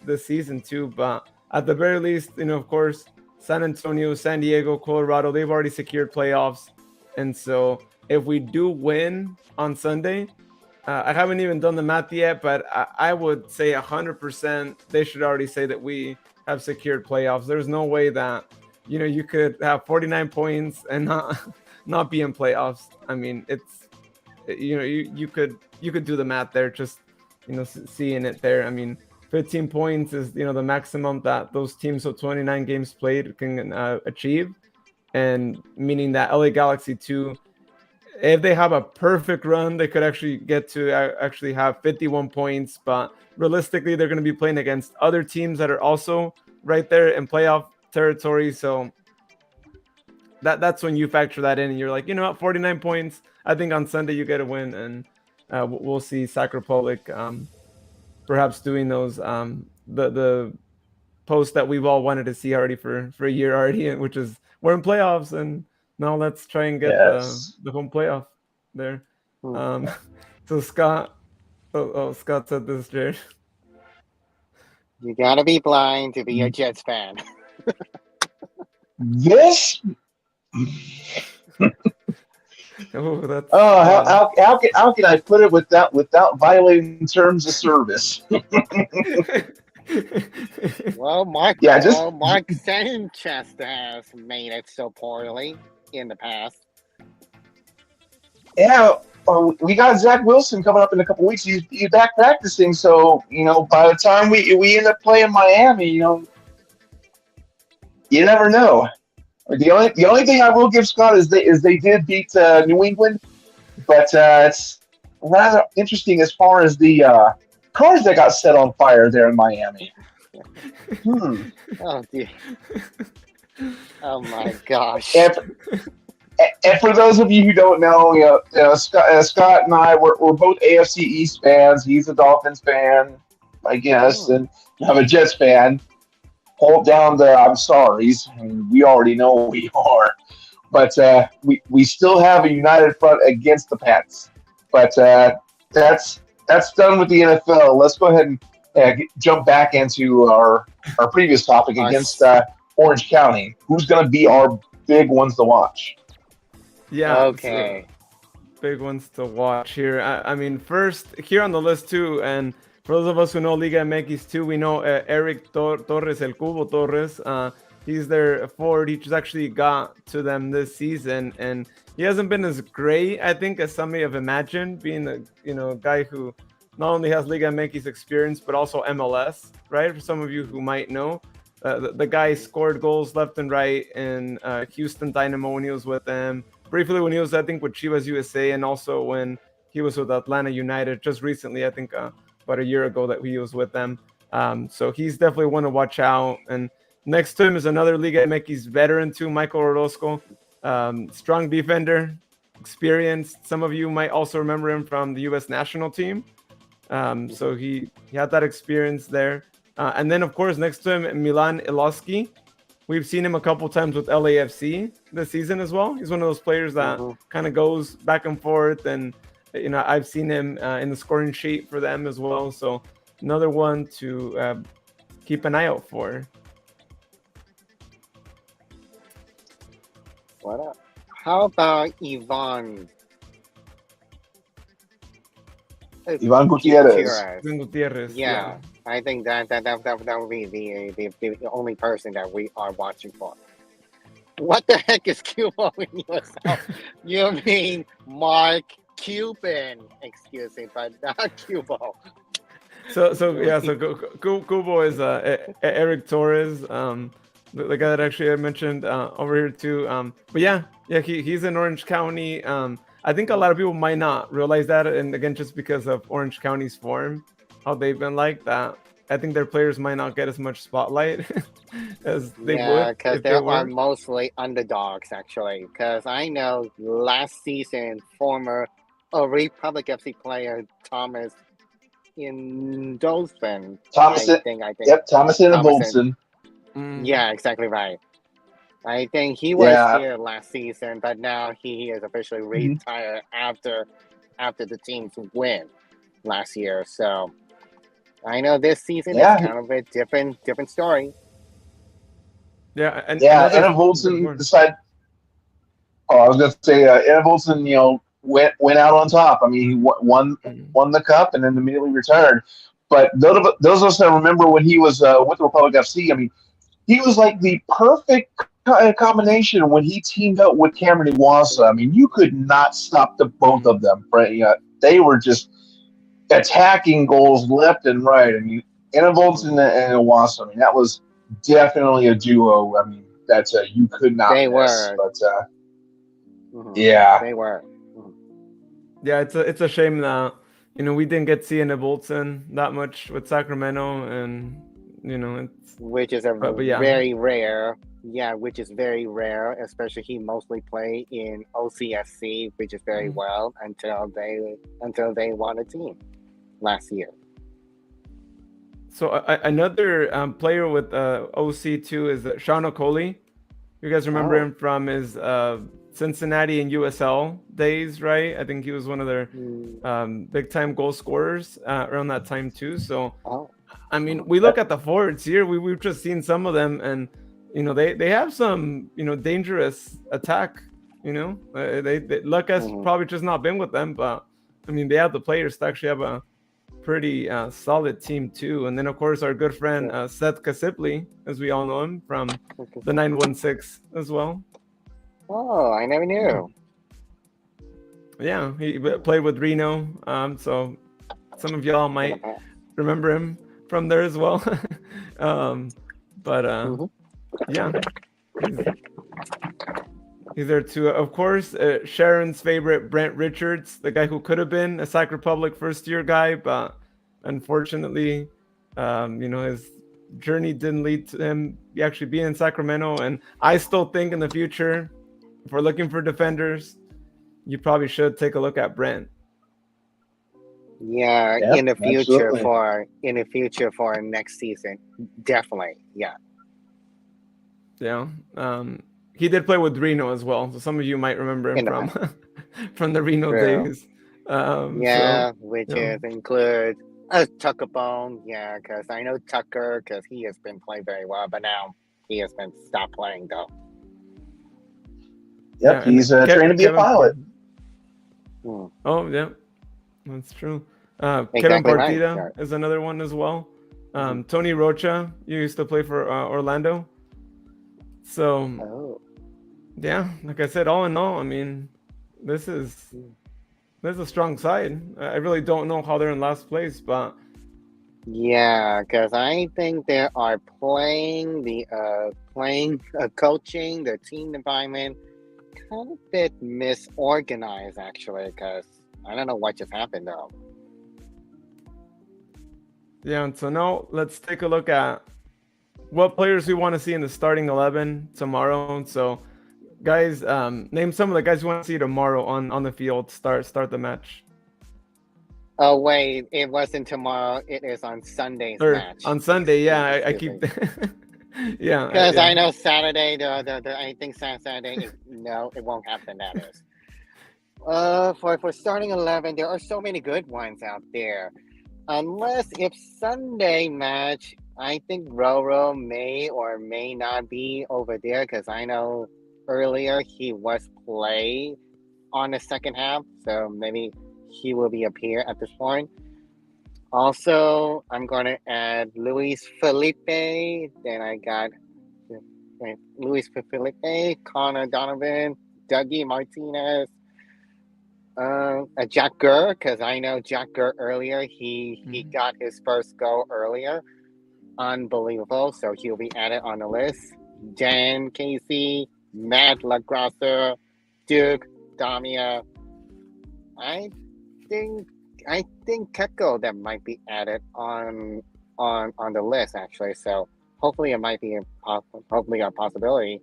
this season too. But at the very least, of course, San Antonio, San Diego, Colorado, they've already secured playoffs, and so if we do win on Sunday, I haven't even done the math yet, but I would say 100% they should already say that we have secured playoffs. There's no way that you could have 49 points and not not be in playoffs. I mean, it's you could do the math there, just seeing it there. I mean, 15 points is the maximum that those teams with 29 games played can achieve, and meaning that LA Galaxy 2, if they have a perfect run, they could actually get to actually have 51 points. But realistically, they're going to be playing against other teams that are also right there in playoff territory. So that's when you factor that in, and you're like, 49 points. I think on Sunday you get a win, and we'll see Sac Republic perhaps doing those the post that we've all wanted to see already for a year already, which is we're in playoffs, and now let's try and get Yes. the home playoff there. Hmm. So Scott, Scott said this, Jared. You gotta be blind to be a Jets fan. This. Oh, that's How can I put it without violating terms of service? Well, Mark, Yeah, just well, Mark Sanchez has made it so poorly in the past. yeah. We got Zach Wilson coming up in a couple weeks. He's back practicing, so by the time we end up playing Miami, you never know. The only thing I will give Scott is they did beat New England, but it's rather interesting as far as the cars that got set on fire there in Miami. Oh dear. Oh my gosh. And for those of you who don't know, Scott and I we're both AFC East fans. He's a Dolphins fan, I guess, and I'm a Jets fan. Hold down the I'm sorry's. I mean, we already know we are, but we still have a united front against the Pats. But that's done with the NFL. Let's go ahead and jump back into our previous topic against Orange County. Who's going to be our big ones to watch? Yeah. Okay. So big ones to watch here. I mean, first here on the list too, and for those of us who know Liga MX too, we know Eric Torres, El Cubo Torres. He's their forward. He just actually got to them this season, and he hasn't been as great, I think, as some may have imagined, being a guy who not only has Liga MX experience but also MLS, right? For some of you who might know, the guy scored goals left and right in Houston Dynamo when he was with them. Briefly when he was, I think, with Chivas USA, and also when he was with Atlanta United just recently, I think about a year ago that he was with them. So he's definitely one to watch out. And next to him is another Liga MX veteran too, Michael Orozco. Strong defender, experienced. Some of you might also remember him from the U.S. national team. So he had that experience there. And then, of course, next to him, Milan Iloski. We've seen him a couple times with LAFC this season as well. He's one of those players that kind of goes back and forth, and I've seen him in the scoring sheet for them as well. So another one to keep an eye out for. What up? How about Ivan? Ivan Gutierrez. Gutierrez. Yeah, I think that would be the only person that we are watching for. What the heck is Cubo in yourself? You mean Mark Cuban? Excuse me, but not Cubo. So Cubo is Eric Torres, the guy that actually I mentioned over here too. But yeah, he's in Orange County. I think a lot of people might not realize that, and again, just because of Orange County's form, how they've been like that. I think their players might not get as much spotlight as they Yeah, would because if they there are were. mostly underdogs actually. Because I know last season, former Republic FC player Thomas Indolphin, Thomason. I think Yep, Thomason and Thomason. Bolton. Mm, Yeah, exactly right. I think he was Yeah. here last season, but now he is officially Mhm. retired after the team's win last year. So I know this season is Yeah. kind of a different story. yeah, and Yeah, another. Anna Bolton decided. Oh, I was going to say, Anna Bolton, went out on top. I mean, he Mm, won the cup and then immediately retired. But those of us that remember when he was with Republic FC, I mean, he was like the perfect combination when he teamed up with Cameron Iwasa. I mean, you could not stop the both of them. Right? They were just attacking goals left and right. I mean, Anna Bolton and Iwasa. I mean, that was definitely a duo. I mean, that you could not They miss. were. But Mhm. yeah, They were. yeah, it's a shame that we didn't get Sienna Bolton that much with Sacramento, and it's Which is a but yeah. very rare. Yeah, which is very rare, especially he mostly played in OCSC, which is very Mm. well until they won a team last year. So another player with OC2 is Sean Okoli. You guys remember him from his Cincinnati and USL days, right? I think he was one of their big time goal scorers around that time too. So I mean, we look at the forwards here. We've just seen some of them, and they have some dangerous attack. They luck us probably just not been with them, but I mean they have the players to actually have a pretty solid team too. And then of course our good friend Seth Kasipli, as we all know him from the 916 as well. Oh, I never knew. Yeah, he played with Reno. So some of y'all might remember him from there as well. Yeah, he's there too. Of course, Sharon's favorite, Brent Richards, the guy who could have been a Sac Republic first year guy, but unfortunately, his journey didn't lead to him actually being in Sacramento. And I still think in the future, if we're looking for defenders, you probably should take a look at Brent. Yeah, Yep, in the future absolutely. for next season, definitely. Yeah. Yeah. He did play with Reno as well, so some of you might remember him In the from past. from the Reno True. days. Yeah, which is include Tucker Bone. Yeah, because I know Tucker because he has been playing very well, but now he has been stopped playing though. Yep, he's trained to be a pilot. Oh yeah, that's true. Exactly Kevin right. Partida is another one as well. Tony Rocha, you used to play for Orlando. So yeah, like I said, all in all, I mean, this is a strong side. I really don't know how they're in last place, but yeah, because I think they are playing coaching the team environment kind of a bit misorganized actually. Because I don't know what just happened though. yeah, and so now let's take a look at what players we want to see in the starting 11 tomorrow. So, guys, name some of the guys you want to see tomorrow on the field. Start the match. Oh wait, it wasn't tomorrow. It is on Sunday's match. On Sunday, yeah. I keep. Yeah. Because I know Saturday. I think Saturday. No, it won't happen. That is. For starting 11, there are so many good ones out there. Unless if Sunday match, I think Roro may or may not be over there because I know earlier he was played on the second half, so maybe he will be up here at this point. Also, I'm going to add Luis Felipe. Then I got Luis Felipe, Connor Donovan, Dougie Martinez, Jack Gurr, because I know Jack Gurr earlier. He got his first goal earlier. Unbelievable. So he'll be added on the list. Dan Casey, Matt LaGrasser, Duke, Damia. I think Keko that might be added on on the list actually. So hopefully it might be hopefully a possibility.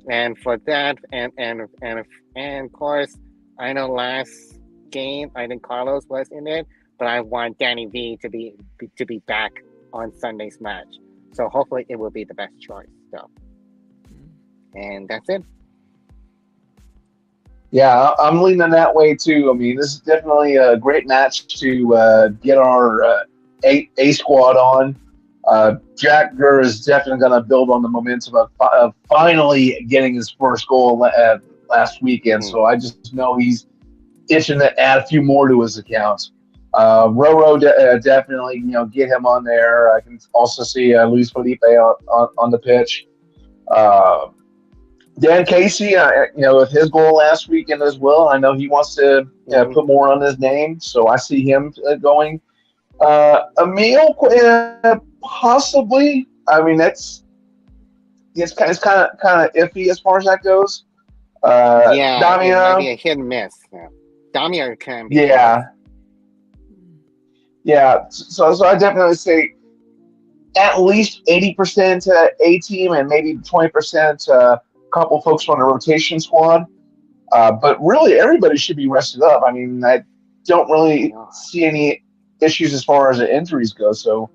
And for that, and of course, I know last game I think Carlos was in it, but I want Danny V to be back on Sunday's match. So hopefully it will be the best choice. So, and that's it. Yeah, I'm leaning that way too. I mean, this is definitely a great match to get our A squad on. Jack Gurr is definitely going to build on the momentum of finally getting his first goal last weekend. So I just know he's itching to add a few more to his account. Roro definitely, get him on there. I can also see Luis Felipe on the pitch. Dan Casey, with his goal last weekend as well, I know he wants to put more on his name, so I see him going. Emil, possibly. I mean, it's kind of iffy as far as that goes. Yeah, it might Damia, be a hit and miss. Yeah. Damia can be. yeah. So I definitely say at least 80% A team and maybe 20% a couple folks on the rotation squad. But really, everybody should be rested up. I mean, I don't really see any issues as far as the injuries go. So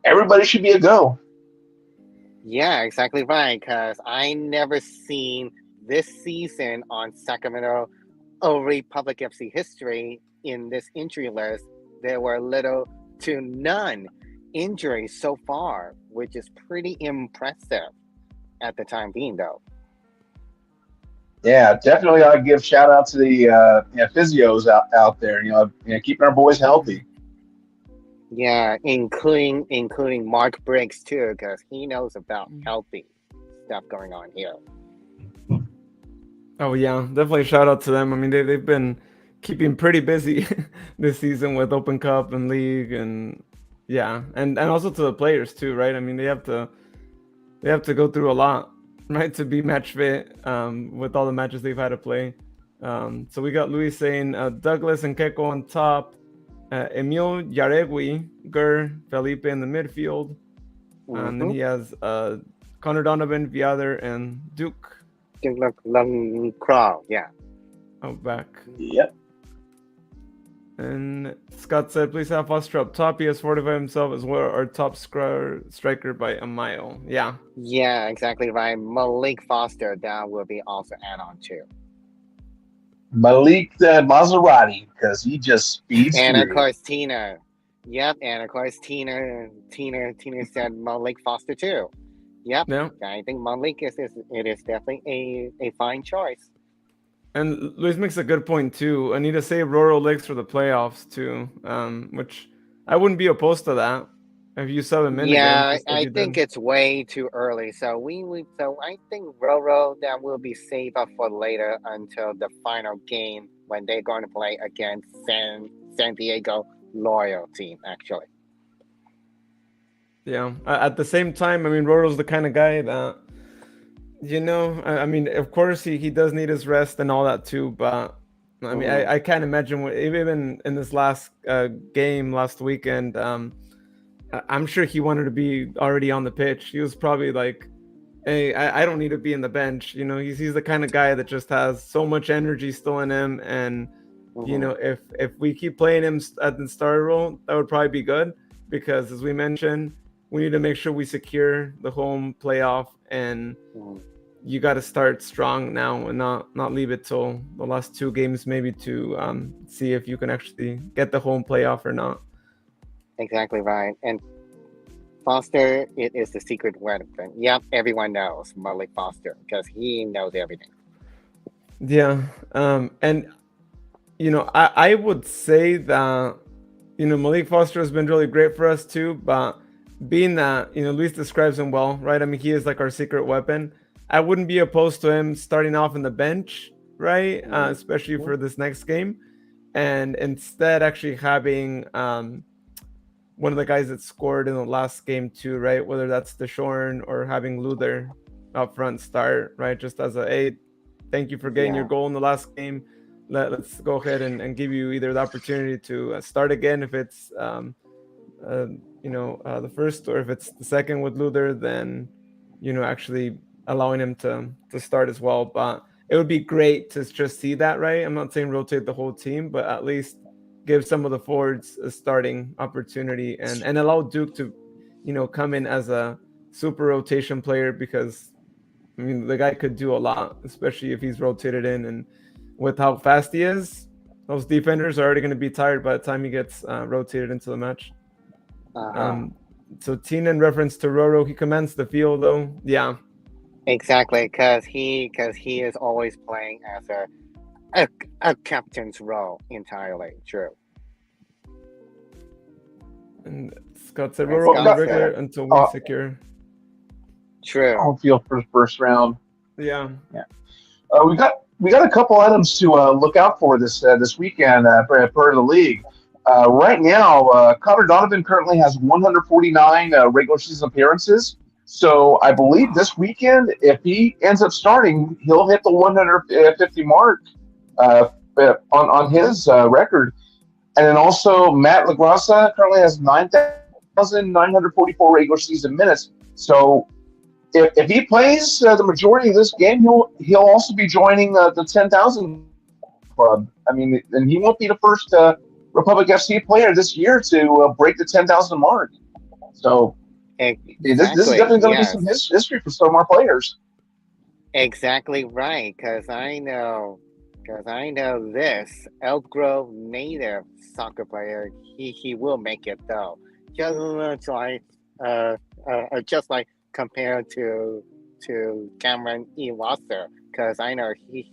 everybody should be a go. Yeah, exactly right. Because I never seen this season on Sacramento Republic FC history in this injury list. There were little to none injuries so far, which is pretty impressive at the time being, though. Yeah, definitely. I give shout out to the physios out there. Keeping our boys healthy. Yeah, including Mark Briggs too, because he knows about healthy stuff going on here. Oh yeah, definitely shout out to them. I mean, they've been keeping pretty busy this season with Open Cup and League, and yeah, and also to the players too, right? I mean, they have to go through a lot, right, to be match fit with all the matches they've had to play. So we got Luis saying Douglas and Keko on top, Emil Yaregui, Gurr, Felipe in the midfield, and then he has Connor Donovan, Viader, and Duke. Crow, yeah. Oh, back. Yep. And Scott said, please have Foster up top. He has fortified himself as well, our top striker by a mile. Yeah. Yeah, exactly right. Malik Foster, that will be also add on too. Malik the Maserati, because he just speeds and through. Of course Tina. Yep, and of course Tina said Malik Foster too. Yep. Yeah. I think Malik is definitely a fine choice. And Luis makes a good point too. I need to save Roro legs for the playoffs too, which I wouldn't be opposed to that if you sub him in. Yeah, again, I think it's way too early. So so I think Roro that will be saved up for later until the final game when they're going to play against San Diego Loyal team actually. Yeah. At the same time, I mean, Roro's the kind of guy that, I mean, of course he does need his rest and all that too, but I mean, I can't imagine even in this last game last weekend. I'm sure he wanted to be already on the pitch. He was probably like, hey, I don't need to be in the bench. He's the kind of guy that just has so much energy still in him, and if we keep playing him at the starter role, that would probably be good, because as we mentioned, we need to make sure we secure the home playoff, and you got to start strong now and not leave it till the last two games maybe to see if you can actually get the home playoff or not. Exactly right. And Foster, it is the secret weapon. Yep, everyone knows Malik Foster because he knows everything. Yeah, and I would say that Malik Foster has been really great for us too, but being that Luis describes him well, right? I mean, he is like our secret weapon. I wouldn't be opposed to him starting off in the bench, right? Especially for this next game, and instead actually having one of the guys that scored in the last game too, right? Whether that's DeShorn or having Luther up front start, right? Just as hey, thank you for getting your goal in the last game. Let's go ahead and give you either the opportunity to start again if it's the first, or if it's the second with Luther, then actually allowing him to start as well. But it would be great to just see that, right? I'm not saying rotate the whole team, but at least give some of the forwards a starting opportunity and allow Duke to, come in as a super rotation player, because I mean the guy could do a lot, especially if he's rotated in, and with how fast he is, those defenders are already going to be tired by the time he gets rotated into the match. So Tina, in reference to Roro, he commands the field though. Yeah. Exactly, because he is always playing as a captain's role entirely. True. And Scott said And Roro on the Scott regular said- until we secure. True. Home field for the first round. Yeah. We got a couple items to look out for this weekend per the league. Right now, Connor Donovan currently has 149 regular season appearances. So I believe this weekend, if he ends up starting, he'll hit the 150 mark on his record. And then also Matt LaGrassa currently has 9,944 regular season minutes. So if he plays the majority of this game, he'll also be joining the 10,000 club. I mean, and he won't be the first Republic FC player this year to break the 10,000 mark. So this is definitely going to be some history for some of our players. Exactly right, because I know this Elk Grove native soccer player. He will make it though, just like compared to Cameron E. Wasser, because I know he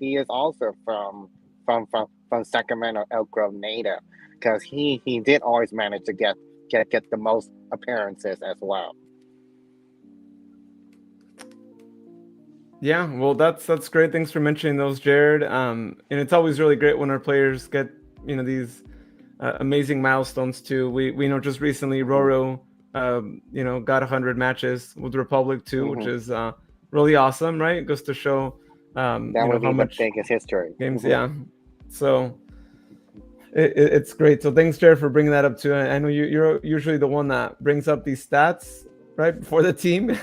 is also from Sacramento, Elk Grove native, because he did always manage to get the most appearances as well. Yeah, well, that's great. Thanks for mentioning those, Jared. And it's always really great when our players get these amazing milestones too. We know just recently Roro got 100 matches with Republic too, which is really awesome, right? It goes to show that would be how the much biggest history games. Yeah, so it's great. So thanks, Jared, for bringing that up too. I know you're usually the one that brings up these stats right before the team.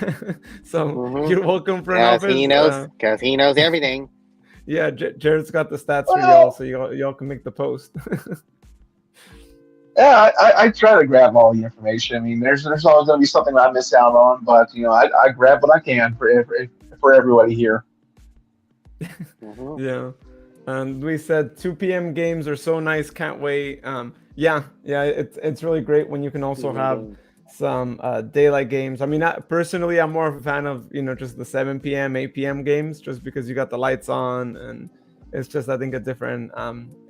So you're welcome for an office. Because he knows everything. Yeah, Jared's got the stats for y'all, so y'all can make the post. Yeah, I try to grab all the information. I mean, there's always going to be something I miss out on, but I grab what I can for everybody here. Yeah. We said 2 p.m. games are so nice. Can't wait. Yeah. It's really great when you can also have some daylight games. I mean, personally, I'm more of a fan of just the 7 p.m., 8 p.m. games, just because you got the lights on, and it's just, I think, a different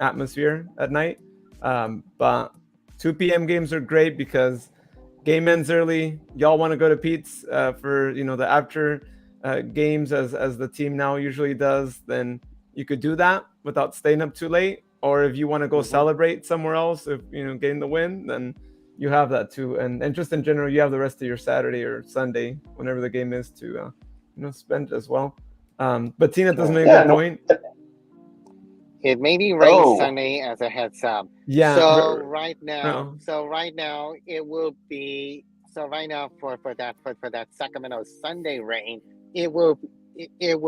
atmosphere at night. But 2 p.m. games are great because game ends early. Y'all want to go to Pete's for the after games as the team now usually does. Then you could do that without staying up too late. Or if you want to go celebrate somewhere else, if getting the win, then you have that too. And just in general, you have the rest of your Saturday or Sunday, whenever the game is, to spend as well. But Tina does make a good point. It may be rain Sunday as a heads up. Yeah. So right now it will be. So right now for that Sacramento Sunday rain, it will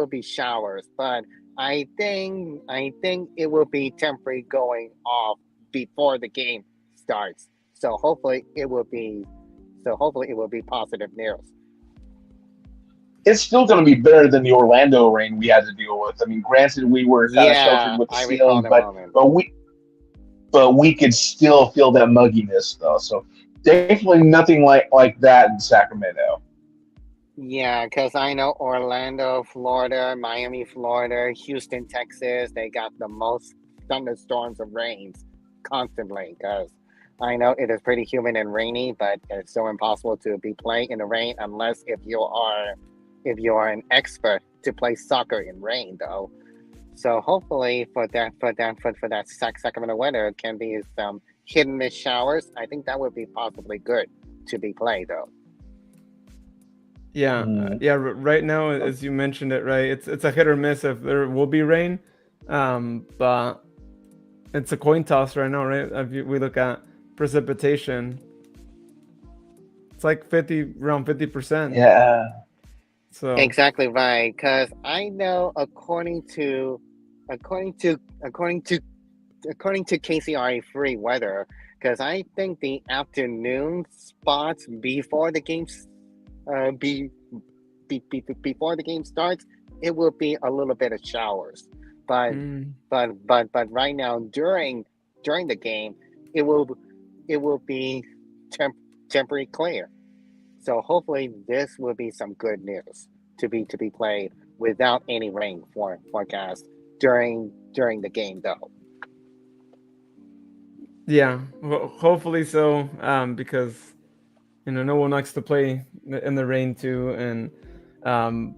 be showers. But I think it will be temporary going off before the game starts. So hopefully it will be positive news. It's still going to be better than the Orlando rain we had to deal with. I mean, granted, we were kind of sheltered with the ceiling, but we could still feel that mugginess, though. So definitely nothing like that in Sacramento. Yeah, because I know Orlando, Florida, Miami, Florida, Houston, Texas, they got the most thunderstorms of rains constantly, because I know it is pretty humid and rainy, but it's so impossible to be playing in the rain unless if you are an expert to play soccer in rain, though. So hopefully for that Sacramento weather can be some hit and miss showers. I think that would be possibly good to be played, though. Yeah, right now, as you mentioned it, right, it's a hit or miss if there will be rain, but it's a coin toss right now, right? If we look at precipitation, It's like around 50%. Yeah. So Exactly right. Because I know according to according to according to KCRA free weather, because I think the afternoon spots before the games before the game starts, it will be a little bit of showers. But mm, but right now during the game, it will be temporary clear. So hopefully this will be some good news to be played without any rain forecast during the game though. yeah, hopefully so. Because no one likes to play in the rain too, and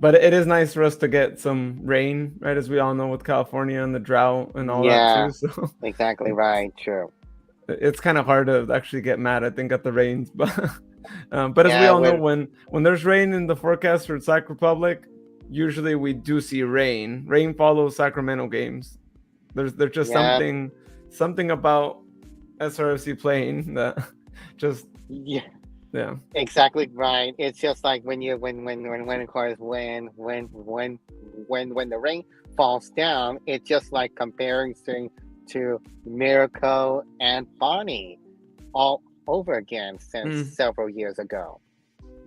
but it is nice for us to get some rain, right? As we all know, with California and the drought and all that Yeah, too. So exactly right. True. it's kind of hard to actually get mad, I think, at the rains. But as we Yeah, all know, with when there's rain in the forecast for Sac Republic, usually we do see rain. Rain follows Sacramento games. There's just yeah something about SRFC playing that just yeah yeah. exactly right. It's just like when you when of course when the rain falls down, it's just like comparing to Miracle and Bonnie all over again since Mm, several years ago.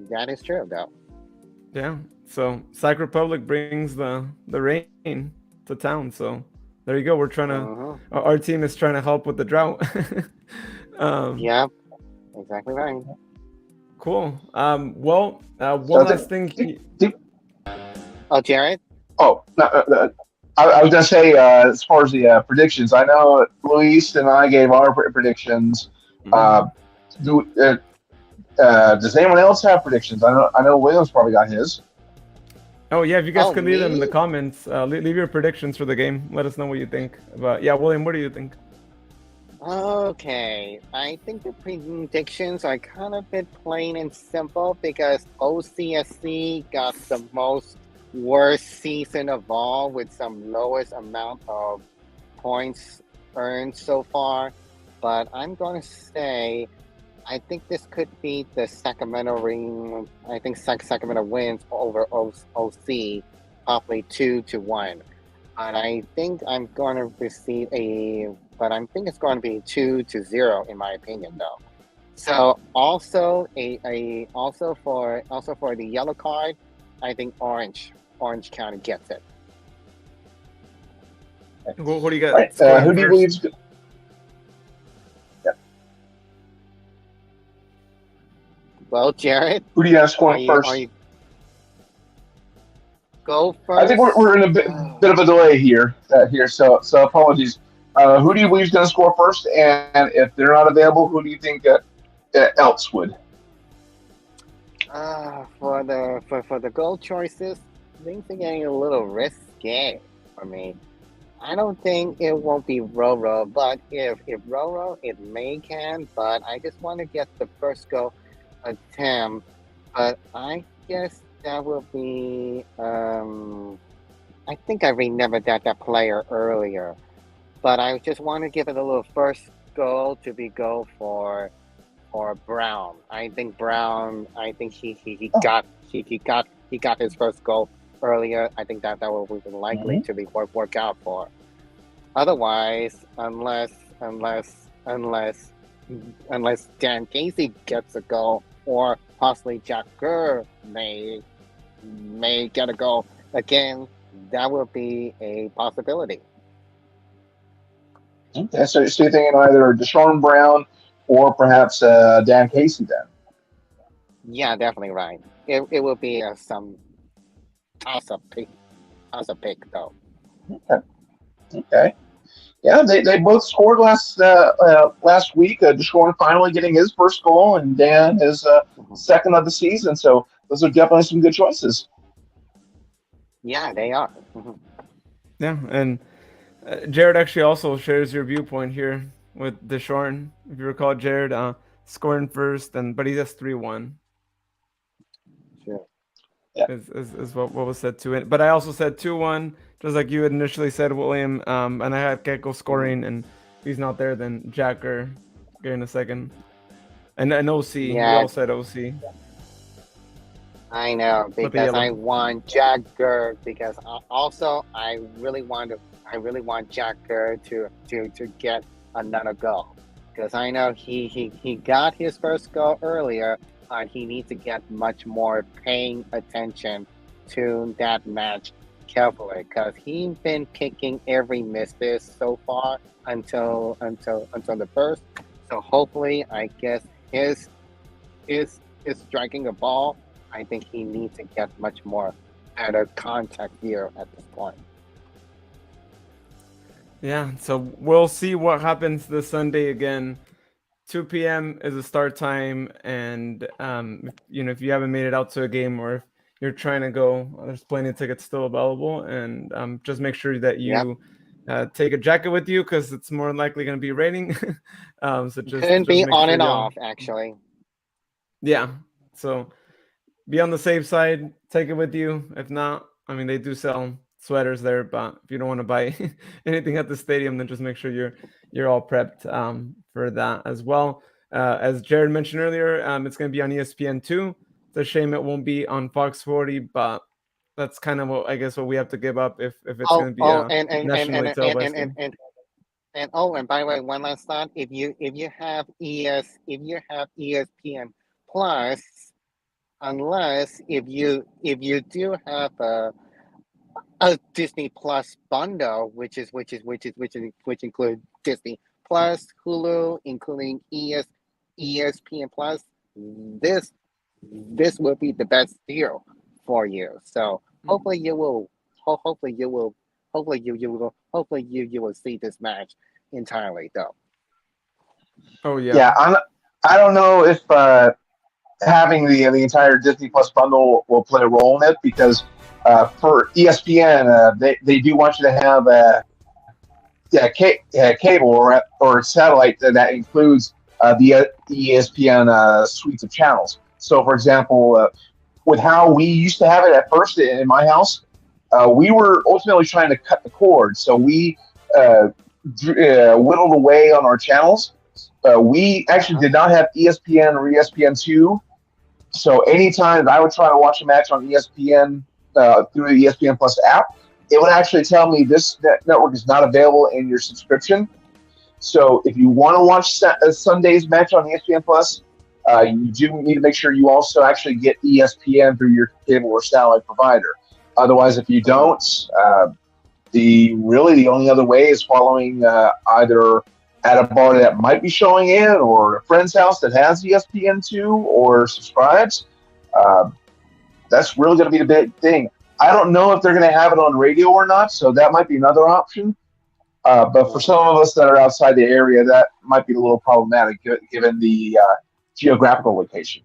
That is true though. yeah. So Sac Republic brings the rain to town. So there you go. We're trying to Uh-huh. our team is trying to help with the drought. um, Yeah, exactly right. cool. Well, So one last thing. Oh, Jared? oh, no, I was gonna say as far as the predictions, I know Luis and I gave our predictions. Mhm. Uh, do does anyone else have predictions? I know Williams probably got his. Oh yeah, if you guys Oh, could leave them in the me? comments, leave your predictions for the game. Let us know what you think. But yeah, William, what do you think? Okay, I think the predictions are kind of a bit plain and simple because OCSC got the most worst season of all with some lowest amount of points earned so far. But I'm going to say I think this could be the Sacramento ring. I think Sacramento wins over OC, probably 2-1. But I think I'm going to receive a. But I think it's going to be 2-0 in my opinion, though. So also also for the yellow card, I think Orange County gets it. What do you got Right. scoring Who do you first? believe? Yeah. Well, Jared, Who do you have are scoring you first? go I think first? we're in a bit of a delay here, so apologies. Who do you believe is going to score first? And if they're not available, who do you think else would? For the goal choices, things are getting a little risky for me. I don't think it won't be Roro, but if Roro, it may can. But I just want to get the first goal attempt. But I guess that will be. I think I remembered that player earlier, but I just want to give it a little first goal to be go for Brown. I think Brown. I think he Oh, got he got his first goal earlier. I think that will be likely mhm. to be work out for. Otherwise, unless Dan Casey gets a goal, or possibly Jack Gurr may get a goal again, that will be a possibility. Okay, so you're thinking either Deshaun Brown or perhaps Dan Casey then? Yeah, definitely right. It will be some toss up pick though. Okay. Okay. Yeah, they both scored last week. Deshaun finally getting his first goal, and Dan his Mhm. second of the season. So those are definitely some good choices. Yeah, they are. Mhm. Yeah, and Jared actually also shares your viewpoint here with Deshaun. If you recall, Jared scoring first, and but he has 3-1 Sure. Yeah. is what was said to it. But I also said 2-1, just like you had initially said, William. And I had Gecko Mhm. scoring, and if he's not there, then Jacker getting a second. And OC. We Yeah. all said OC. I know the because yellow. I want Jack Gurr because also I really want Jack Gurr to get another goal because I know he got his first goal earlier, but he needs to get much more paying attention to that match carefully because he's been kicking every misses so far until the first. So hopefully, I guess his striking a ball. I think he needs to get much more better contact here at this point. Yeah, so we'll see what happens this Sunday again. 2 p.m. is the start time, and if you haven't made it out to a game or if you're trying to go, there's plenty of tickets still available, and just make sure that you take a jacket with you because it's more likely going to be raining. So Couldn't be make on sure and you'll- off actually. Yeah, so be on the safe side. Take it with you. If not, I mean, they do sell sweaters there, but if you don't want to buy anything at the stadium, then just make sure you're all prepped for that as well. As Jared mentioned earlier, it's going to be on ESPN2. It's a shame it won't be on Fox 40, but that's kind of what we have to give up if it's going to be a nationally televised game. And by the way, one last thought: if you have ESPN Plus, unless if you do have a Disney Plus bundle, which includes Disney Plus, Hulu, including ESPN Plus, this will be the best deal for you. So hopefully you will see this match entirely though. Oh yeah. Yeah, I don't know if having the entire Disney Plus bundle will play a role in it because for ESPN they do want you to have cable or satellite that includes the ESPN suites of channels. So, for example, with how we used to have it at first in my house, we were ultimately trying to cut the cord. So we whittled away on our channels. We actually did not have ESPN or ESPN2. So anytime I would try to watch a match on ESPN through the ESPN Plus app, it would actually tell me this network is not available in your subscription. So if you want to watch Sunday's match on ESPN Plus, you do need to make sure you also actually get ESPN through your cable or satellite provider. Otherwise, if you don't, the only other way is following either at a bar that might be showing it or a friend's house that has ESPN2 or subscribes. That's really going to be the big thing. I don't know if they're going to have it on radio or not, so that might be another option. But for some of us that are outside the area, that might be a little problematic given the geographical location.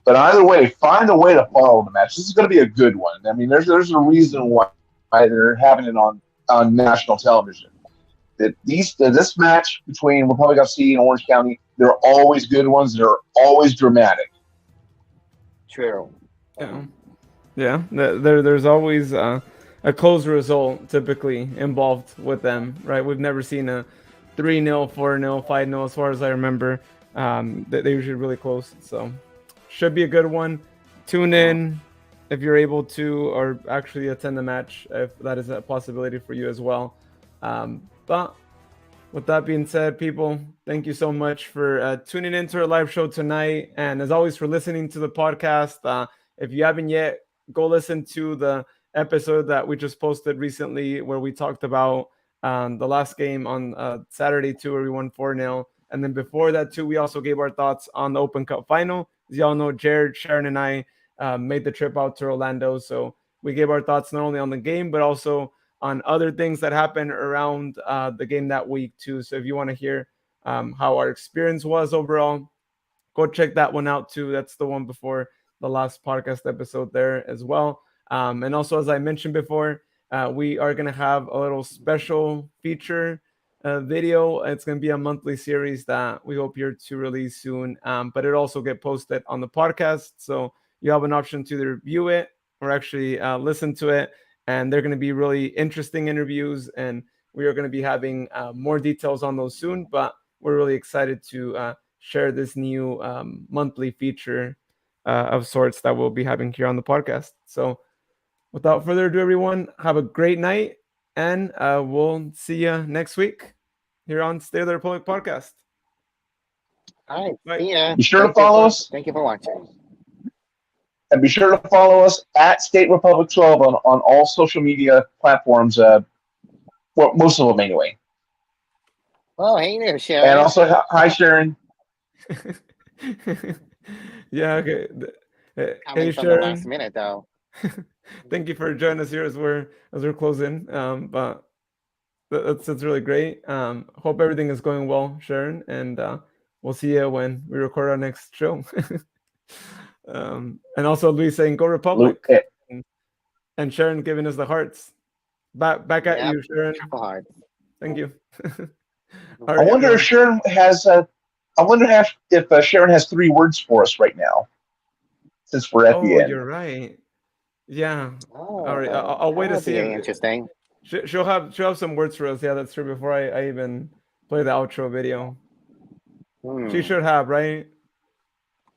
But either way, find a way to follow the match. This is going to be a good one. I mean, there's a reason why they're having it on national television. This match between Republic FC and Orange County, they're always good ones. They're always dramatic. True. Yeah. There's always a close result typically involved with them, right? We've never seen a 3-0, 4-0, 5-0 as far as I remember. They're usually really close. So should be a good one. Tune in if you're able to, or actually attend the match if that is a possibility for you as well. But with that being said, people, thank you so much for tuning into our live show tonight. And as always, for listening to the podcast. If you haven't yet, go listen to the episode that we just posted recently where we talked about the last game on Saturday too, where we won 4-0. And then before that too, we also gave our thoughts on the Open Cup final. As y'all know, Jared, Sharon, and I made the trip out to Orlando. So we gave our thoughts not only on the game, but also on other things that happened around the game that week too. So if you want to hear how our experience was overall, go check that one out too. That's the one before the last podcast episode there as well. And also, as I mentioned before, we are going to have a little special feature video. It's going to be a monthly series that we hope here to release soon. But it also get posted on the podcast. So you have an option to either view it or actually listen to it. And they're going to be really interesting interviews. And we are going to be having more details on those soon. But we're really excited to share this new monthly feature of sorts that we'll be having here on the podcast. So without further ado, everyone, have a great night, and we'll see you next week here on State of the Republic podcast. All right. Bye. See ya. Be sure to Thank you follow for- us. Thank you for watching. And be sure to follow us at State Republic 12 on all social media platforms. Well, most of them anyway. Oh, hey there, Sharon. And also, hi, Sharon. Yeah, okay. Coming Hey, from the last Sharon. minute, though. Thank you for joining us here as we're closing. But that's really great. Hope everything is going well, Sharon, and we'll see you when we record our next show. And also Luis saying "Go Republic," and Sharon giving us the hearts. Back at Yep. you, Sharon. Triple hard. Thank you. All I right, wonder if everyone. Sharon has. I wonder if Sharon has 3 words for us right now, since we're at the Oh, end. you're right. Yeah. Oh, All right. I'll wait to that'll see be if interesting. she'll have some words for us. Yeah, that's true. Before I even play the outro video, she should have, right?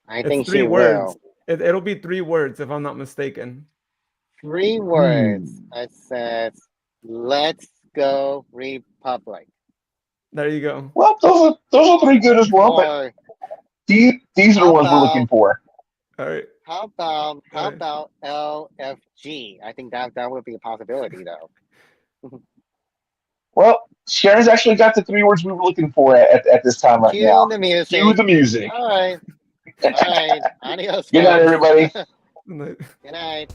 I It's think 3 she words. will. It'll be 3 words if I'm not mistaken. 3 words. It says, "Let's go Republic." There you go. Well, those are 3 good as well, but Or these are the ones we're looking for. All right. how about Alright. LFG? I think that would be a possibility, though. Well, Sharon's actually got the 3 words we were looking for at this time right Cue now. the music. Cue the music. All right. All right. Adios. Good night, folks. everybody. Good night.